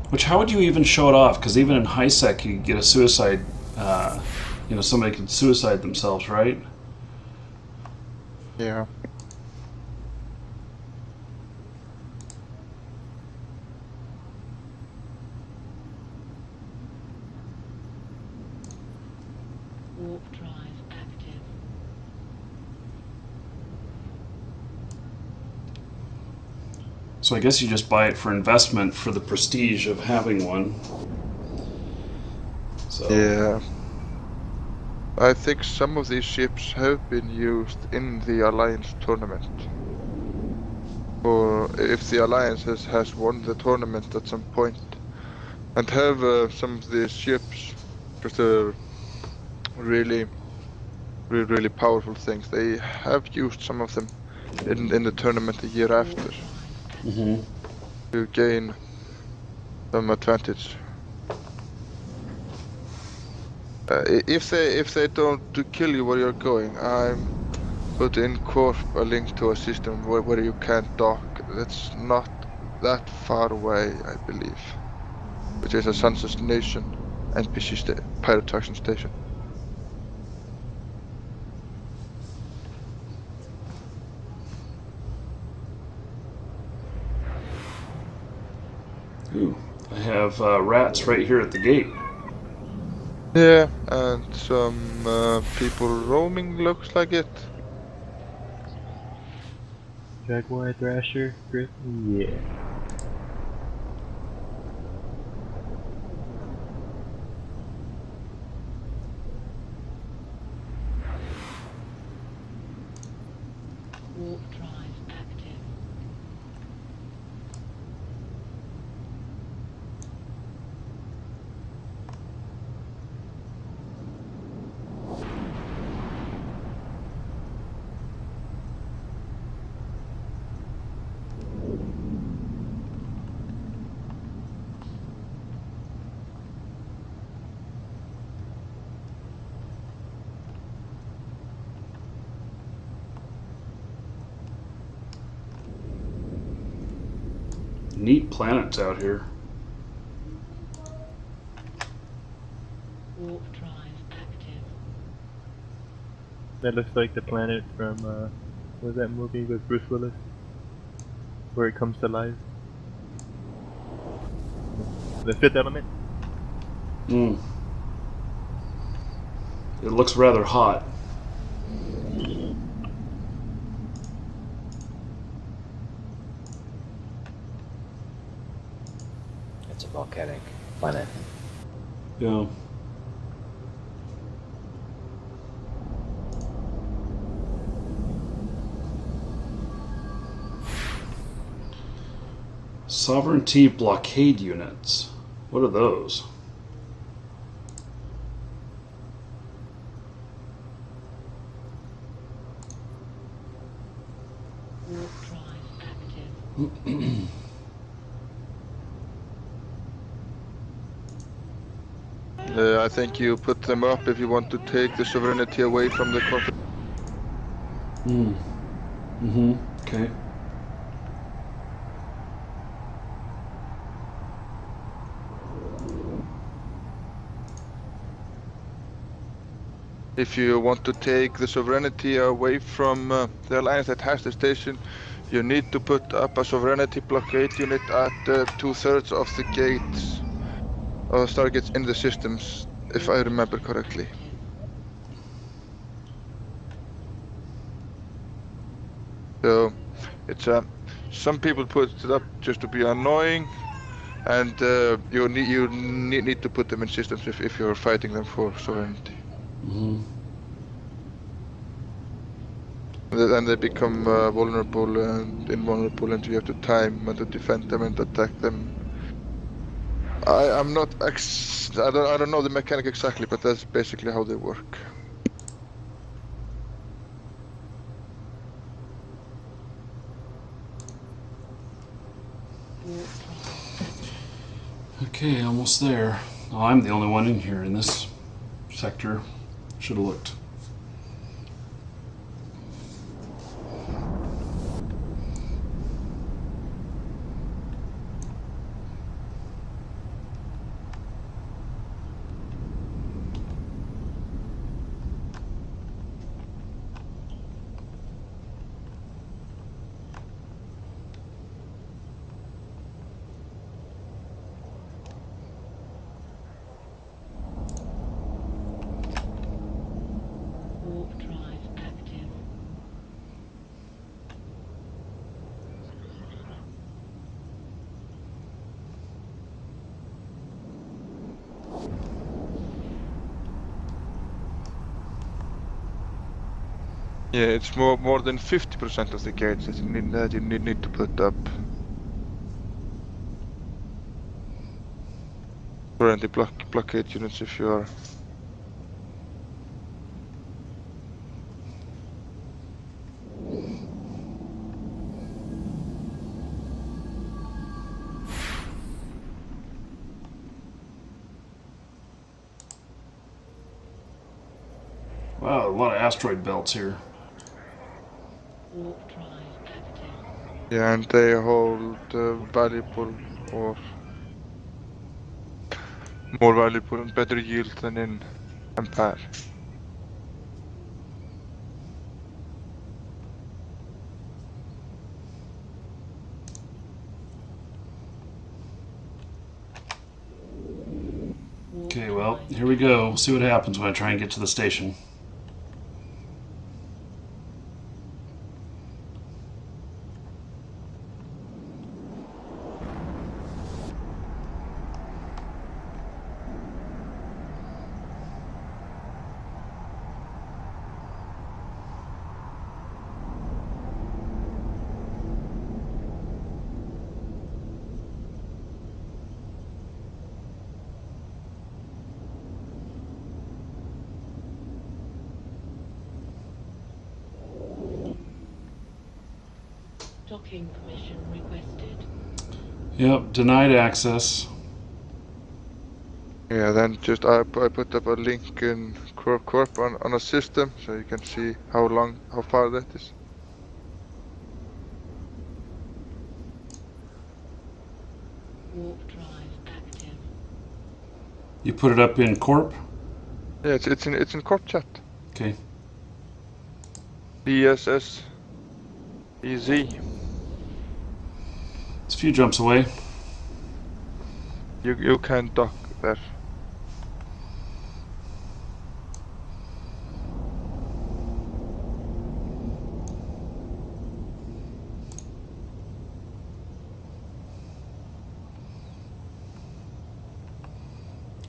Which, how would you even show it off? Because even in high sec, you get a suicide. Somebody could suicide themselves, right? Yeah. Warp drive active. So I guess you just buy it for investment for the prestige of having one. So. Yeah. I think some of these ships have been used in the Alliance tournament. Or if the Alliance has won the tournament at some point. And have some of these ships, just really powerful things. They have used some of them in the tournament the year after. Mm-hmm. To gain some advantage. If they don't kill you where you're going, I'm put in Corp a link to a system where you can't dock. That's not that far away, I believe. Which is a Sunset Nation NPC pirate faction station. Ooh, I have rats right here at the gate. Yeah, and some people roaming, looks like it. Jaguar, Thrasher, Griffin, yeah. Warp drive active. Neat planets out here. Warp drive active. That looks like the planet from, what was that movie with Bruce Willis? Where it comes to life. The Fifth Element? Mm. It looks rather hot. It's a volcanic planet. Yeah. Sovereignty blockade units. What are those? Warp drive active. I think you put them up if you want to take the sovereignty away from the corporate. Mm. Mm-hmm. Okay. If you want to take the sovereignty away from the alliance that has the station, you need to put up a sovereignty blockade unit at 2/3 of the gates or targets in the systems, if I remember correctly. So it's some people put it up just to be annoying, and you need to put them in systems if you're fighting them for sovereignty. Mm-hmm. Then they become vulnerable and invulnerable, and you have to time and to defend them and attack them. I'm not I don't know the mechanic exactly, but that's basically how they work. Okay, almost there. Oh, I'm the only one in here in this sector. Should have looked. Warp drive active. Yeah, it's more than 50% of the gates that you need to put up. Sovereignty blockade units if you're. Wow, a lot of asteroid belts here. Warp drive active. Yeah, and they hold valuable or more valuable and better yield than in Empire. Warp Okay, well, drive here we go. We'll see what happens when I try and get to the station. docking permission requested. Yep, denied access. Yeah, then just I put up a link in Corp on a system so you can see how far that is. Warp drive active. You put it up in Corp? Yeah, it's in Corp chat. Okay. DSS EZ. It's a few jumps away. You can dock there.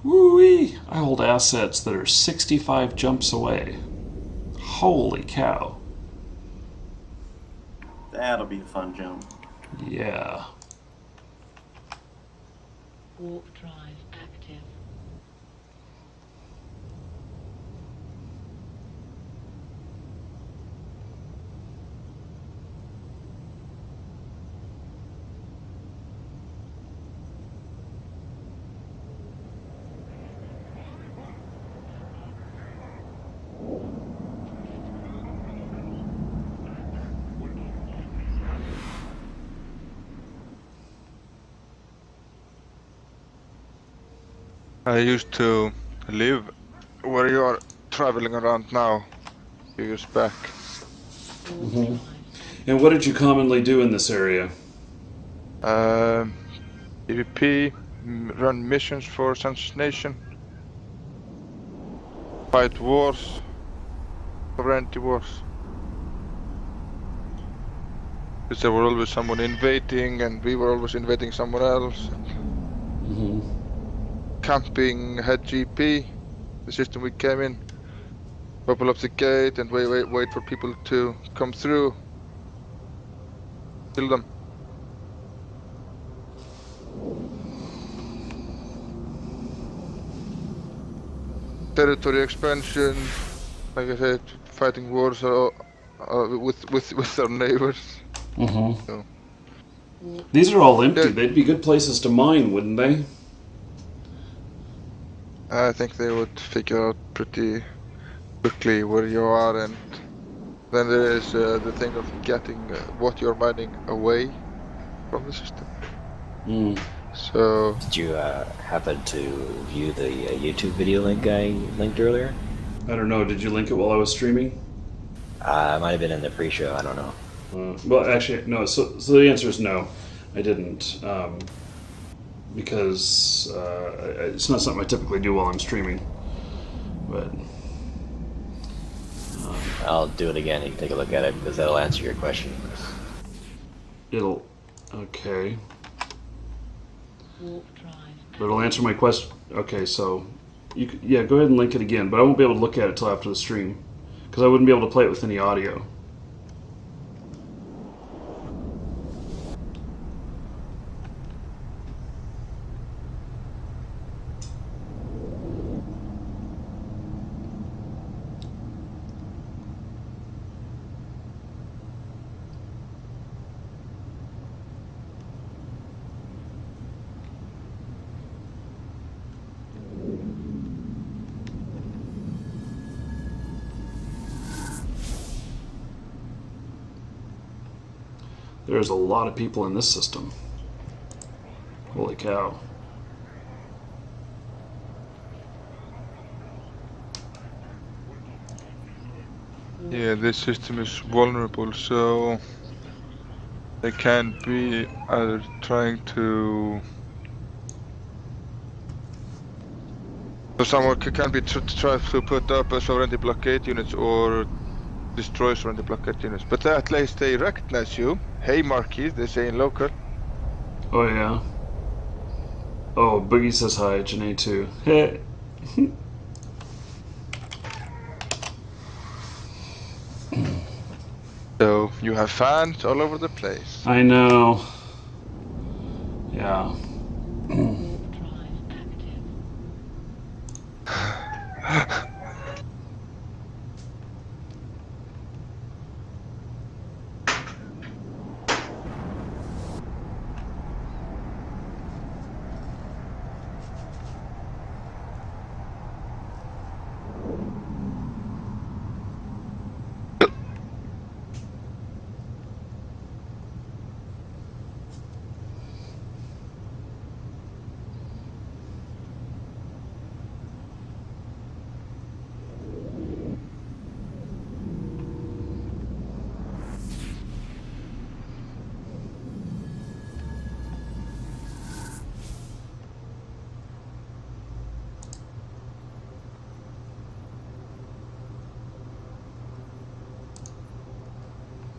Woo-wee! I hold assets that are 65 jumps away. Holy cow. That'll be a fun jump. Yeah. Warp drive active. I used to live where you are traveling around now. A few years back. Warp Mhm. drive. And what did you commonly do in this area? PvP, run missions for Census Nation, fight wars, sovereignty wars. Because there were always someone invading, and we were always invading someone else. Hmm. Camping had GP, the system we came in. Open up the gate and wait for people to come through. Kill them. Territory expansion, like I said, fighting wars with our neighbors. Hmm. So, Warp These are all empty. Yeah. They'd be good places to mine, wouldn't they? I think they would figure out pretty quickly where you are, and then there is the thing of getting what you're mining away from the system. Mm. So Did you happen to view the YouTube video link I linked earlier? I don't know. Did you link it while I was streaming? It might have been in the pre-show. I don't know. Well, actually, no. So the answer is no. I didn't. Because it's not something I typically do while I'm streaming. But I'll do it again. You can take a look at it because that'll answer your question. it'll. Okay. warp drive. But it'll answer my question. Okay, so. Yeah, go ahead and link it again. But I won't be able to look at it till after the stream. Because I wouldn't be able to play it with any audio. There's a lot of people in this system. Holy cow. yeah, this system is vulnerable, so they can be either trying to. So someone can be try to put up a sovereignty blockade units or destroy sovereignty blockade units, but at least they recognize you. Hey, Markee, they say in local. Oh, yeah. Oh, Boogie says hi, Janae too. Hey. So you have fans all over the place. I know. Yeah. Warp drive active.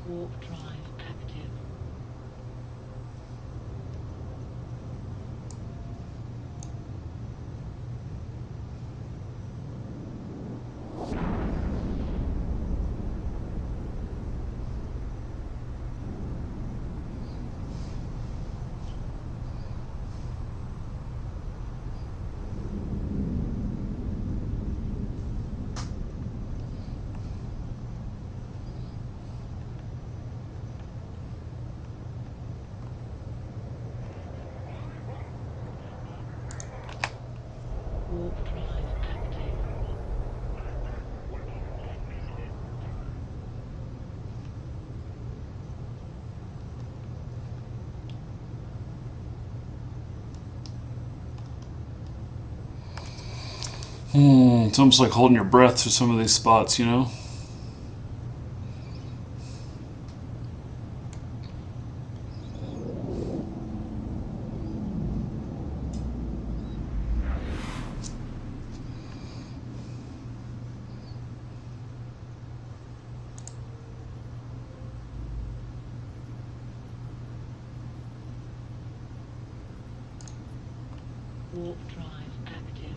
Warp drive active. It's almost like holding your breath through some of these spots, you know? Warp drive active.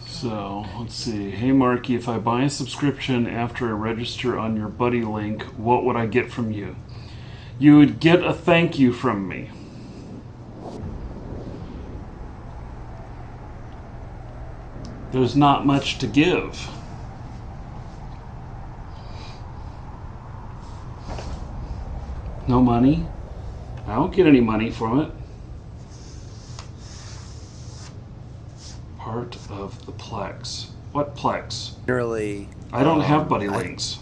So, let's see. Hey Markee, if I buy a subscription after I register on your buddy link, what would I get from you? You would get a thank you from me. There's not much to give. No money? I don't get any money from it. Part of the Plex. What Plex? Generally, I don't have buddy links.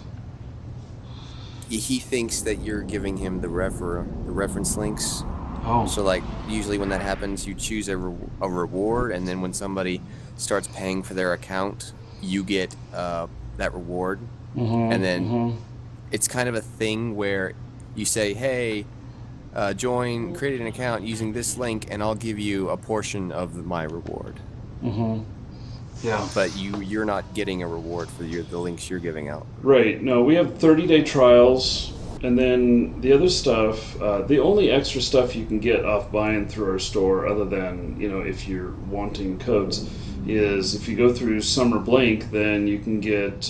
he thinks that you're giving him the reference links. Oh. So like usually when that happens, you choose a reward, and then when somebody starts paying for their account, you get that reward. And then it's kind of a thing where you say, hey, create an account using this link, and I'll give you a portion of my reward. Yeah. But you're not getting a reward for the links you're giving out. Right. No, we have 30-day trials, and then the other stuff, the only extra stuff you can get off buying through our store, other than, if you're wanting codes, is if you go through Summer Blink, then you can get,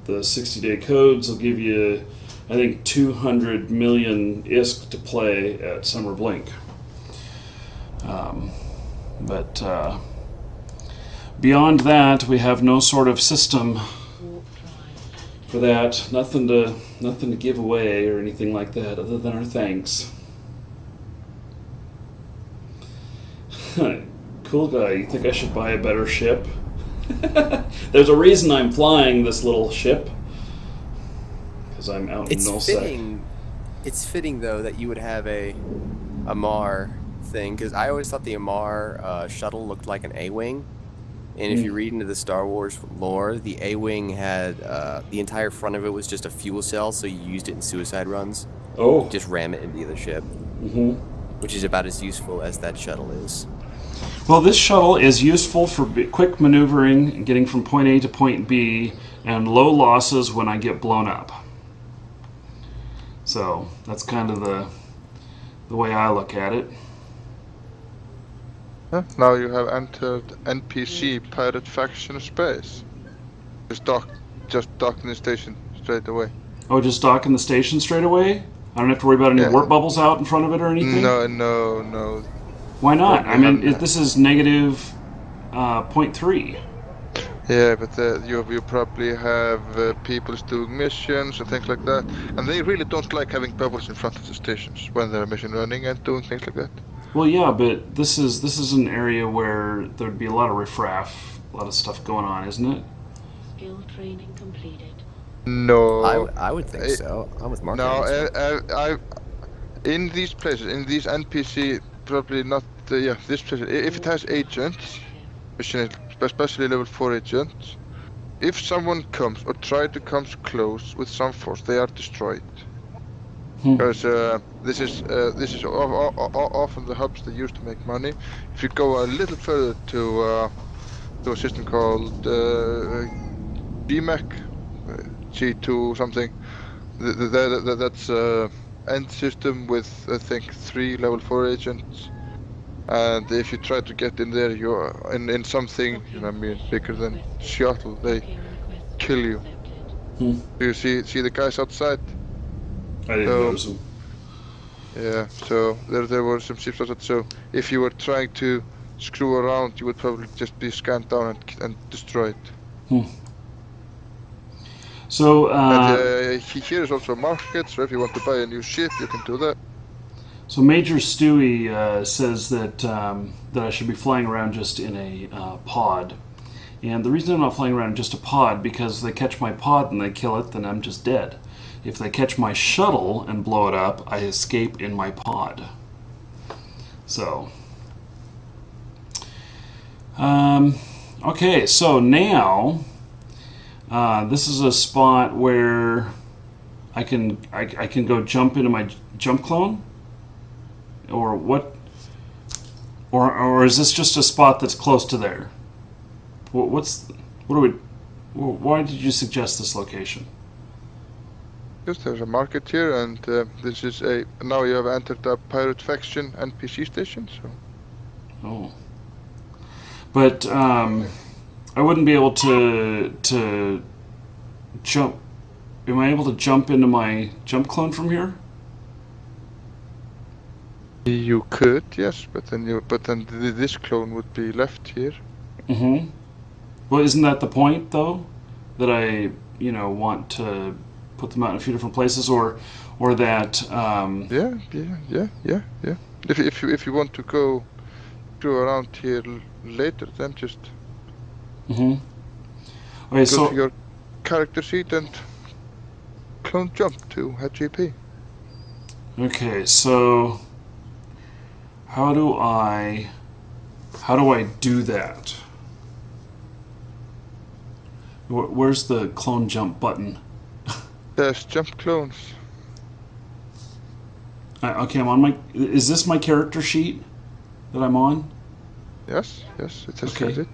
the 60-day codes will give you, I think, 200 million ISK to play at Summer Blink. But beyond that, we have no sort of system for that. Nothing to give away or anything like that, other than our thanks. Cool guy. You think I should buy a better ship? There's a reason I'm flying this little ship. Because I'm out in nullsec. It's fitting though that you would have a Amar thing, because I always thought the Amar shuttle looked like an A-wing, and if you read into the Star Wars lore, the A-wing had the entire front of it was just a fuel cell, so you used it in suicide runs. Oh. Just ram it into the other ship. Which is about as useful as that shuttle is. Well, this shuttle is useful for quick maneuvering and getting from point A to point B, and low losses when I get blown up. So that's kind of the way I look at it. Now you have entered NPC pirate faction space. Just dock in the station straight away. Oh, just dock in the station straight away? I don't have to worry about any warp bubbles out in front of it or anything? No. Why not? I mean, this is negative 0.3. Yeah, but you probably have people doing missions and things like that. And they really don't like having bubbles in front of the stations when they're mission running and doing things like that. Well, yeah, but this is an area where there'd be a lot of riffraff, a lot of stuff going on, isn't it? Skill training completed. No. I would think so. I'm with Mark. No, in these places, in these NPC, probably not. This place. If it has agents, especially level 4 agents, if someone comes or try to come close with some force, they are destroyed. Because this is often the hubs they use to make money. If you go a little further to a system called BMEC, G2 something, that's end system with I think 3 level 4 agents. And if you try to get in there, you're in something, bigger than shuttle, they kill you. Do you see the guys outside? I didn't So- notice them. Yeah, so there were some ships outside. So if you were trying to screw around, you would probably just be scanned down and destroyed. So, And here is also a market, so if you want to buy a new ship, you can do that. so Major Stewie says that that I should be flying around just in a pod, and the reason I'm not flying around in just a pod because if they catch my pod and they kill it, then I'm just dead. If they catch my shuttle and blow it up, I escape in my pod. So, okay, so now this is a spot where I can go jump into my jump clone, or what? Or is this just a spot that's close to there? Why did you suggest this location? Because there's a market here, and this is now you have entered a pirate faction NPC station. So Oh, but I wouldn't be able to jump. Am I able to jump into my jump clone from here? you could, yes, but then this clone would be left here. Mm-hmm. Well, isn't that the point, though? That I, want to put them out in a few different places, or that. Yeah. If you want to go around here later, then just Mm-hmm. Okay, go so to your character sheet and clone jump to HGP. okay, so how do I do that? Where's the clone jump button? There's jump clones. Okay, I'm on my. Is this my character sheet that I'm on? Yes, it has Okay. it.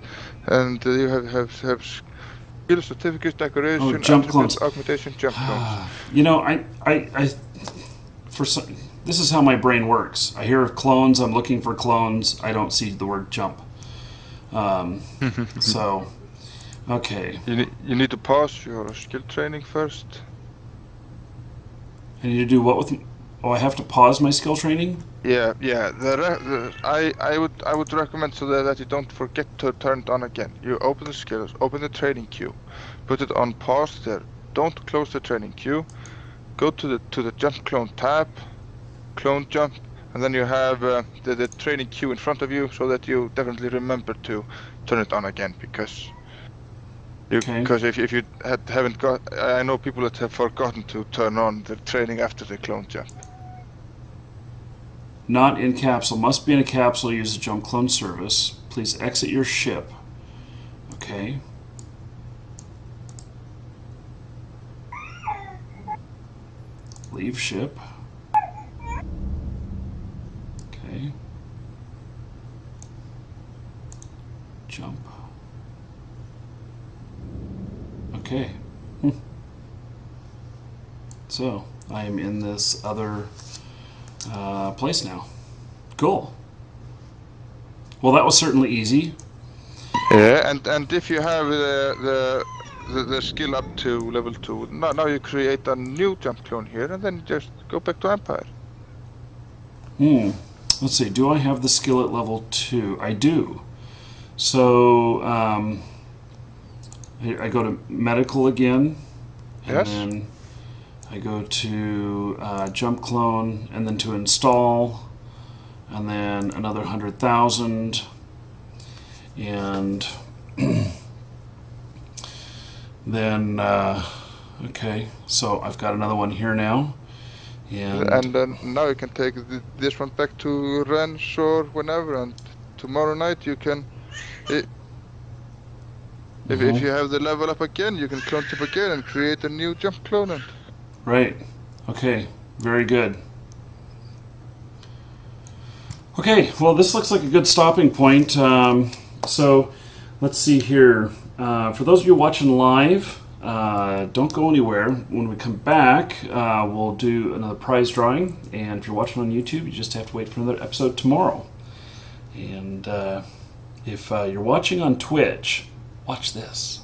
And you have skill certificates, decoration, jump attributes, clones. augmentation, jump clones. I for some, this is how my brain works. I hear of clones. I'm looking for clones. I don't see the word jump. So, okay. You need to pause your skill training first. I need to do what with? Oh, I have to pause my skill training. Yeah. I would recommend so that you don't forget to turn it on again. You open the skills, open the training queue, put it on pause there. Don't close the training queue. Go to the jump clone tab, clone jump, and then you have the training queue in front of you, so that you definitely remember to turn it on again, because Okay. if you haven't got, I know people that have forgotten to turn on the training after the clone jump. Not in capsule. Must be in a capsule. Use the jump clone service. Please exit your ship. Okay. Leave ship. Okay. Jump. Okay. So, I am in this other place now. Cool. Well, that was certainly easy. Yeah, and if you have the skill up to level 2, now you create a new jump clone here, and then just go back to Empire. Let's see. Do I have the skill at level 2? I do. So I go to medical again, and Yes. then I go to jump clone, and then to install, and then another 100,000, and then okay. So I've got another one here now, And then now you can take this one back to Rens or whenever, and tomorrow night you can, if you have the level up again, you can clone jump again and create a new jump clone. And Right. Okay. Very good. Okay. Well, this looks like a good stopping point. So, let's see here. For those of you watching live, don't go anywhere. When we come back, we'll do another prize drawing. And if you're watching on YouTube, you just have to wait for another episode tomorrow. And if you're watching on Twitch, watch this.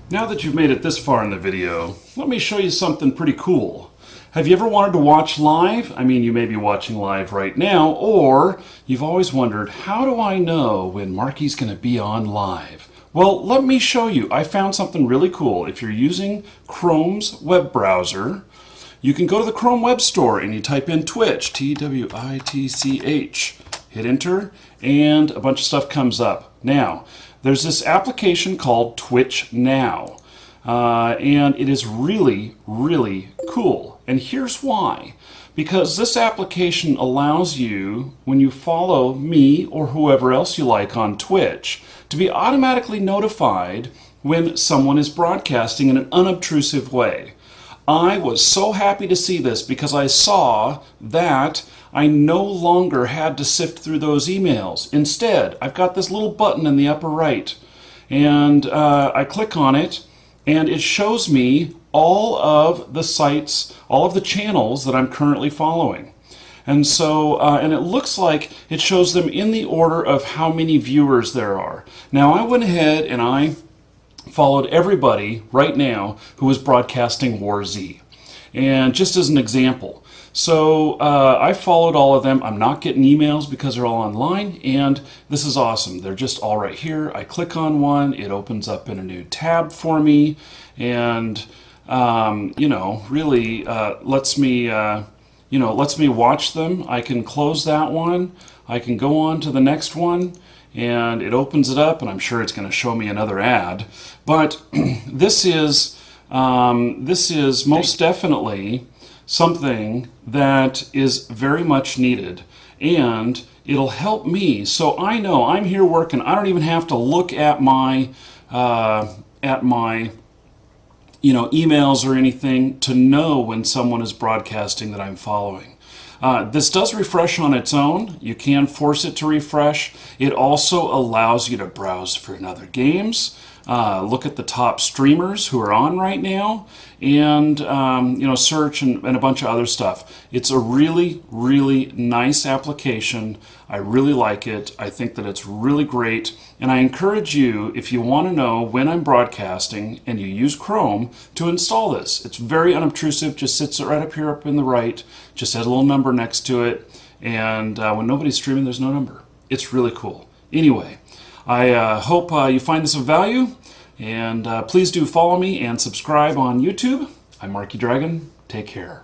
Now that you've made it this far in the video, let me show you something pretty cool. Have you ever wanted to watch live? I mean, you may be watching live right now, or you've always wondered, how do I know when Markee's going to be on live? Well, let me show you. I found something really cool. If you're using Chrome's web browser, you can go to the Chrome Web Store and you type in Twitch, Twitch, hit enter, and a bunch of stuff comes up. Now, there's this application called Twitch Now, and it is really, really cool. And here's why. Because this application allows you, when you follow me or whoever else you like on Twitch, to be automatically notified when someone is broadcasting in an unobtrusive way. I was so happy to see this because I saw that I no longer had to sift through those emails. Instead, I've got this little button in the upper right, and I click on it, and it shows me all of the sites, all of the channels that I'm currently following. And so, and it looks like it shows them in the order of how many viewers there are. Now, I went ahead and I followed everybody right now who is broadcasting War Z. And just as an example, so I followed all of them. I'm not getting emails because they're all online, and this is awesome. They're just all right here. I click on one, it opens up in a new tab for me, and you know, really lets me lets me watch them. I can close that one. I can go on to the next one, and it opens it up, and I'm sure it's going to show me another ad. But this is most definitely something that is very much needed, and it'll help me. So I know I'm here working. I don't even have to look at my emails or anything to know when someone is broadcasting that I'm following. This does refresh on its own. You can force it to refresh. It also allows you to browse for other games, look at the top streamers who are on right now, and search and a bunch of other stuff. It's a really, really nice application. I really like it. I think that it's really great, and I encourage you, if you want to know when I'm broadcasting and you use Chrome, to install this. It's very unobtrusive, just sits right up here up in the right, just has a little number next to it, and when nobody's streaming, there's no number. It's really cool. Anyway, I hope you find this of value, and please do follow me and subscribe on YouTube. I'm Markee Dragon. Take care.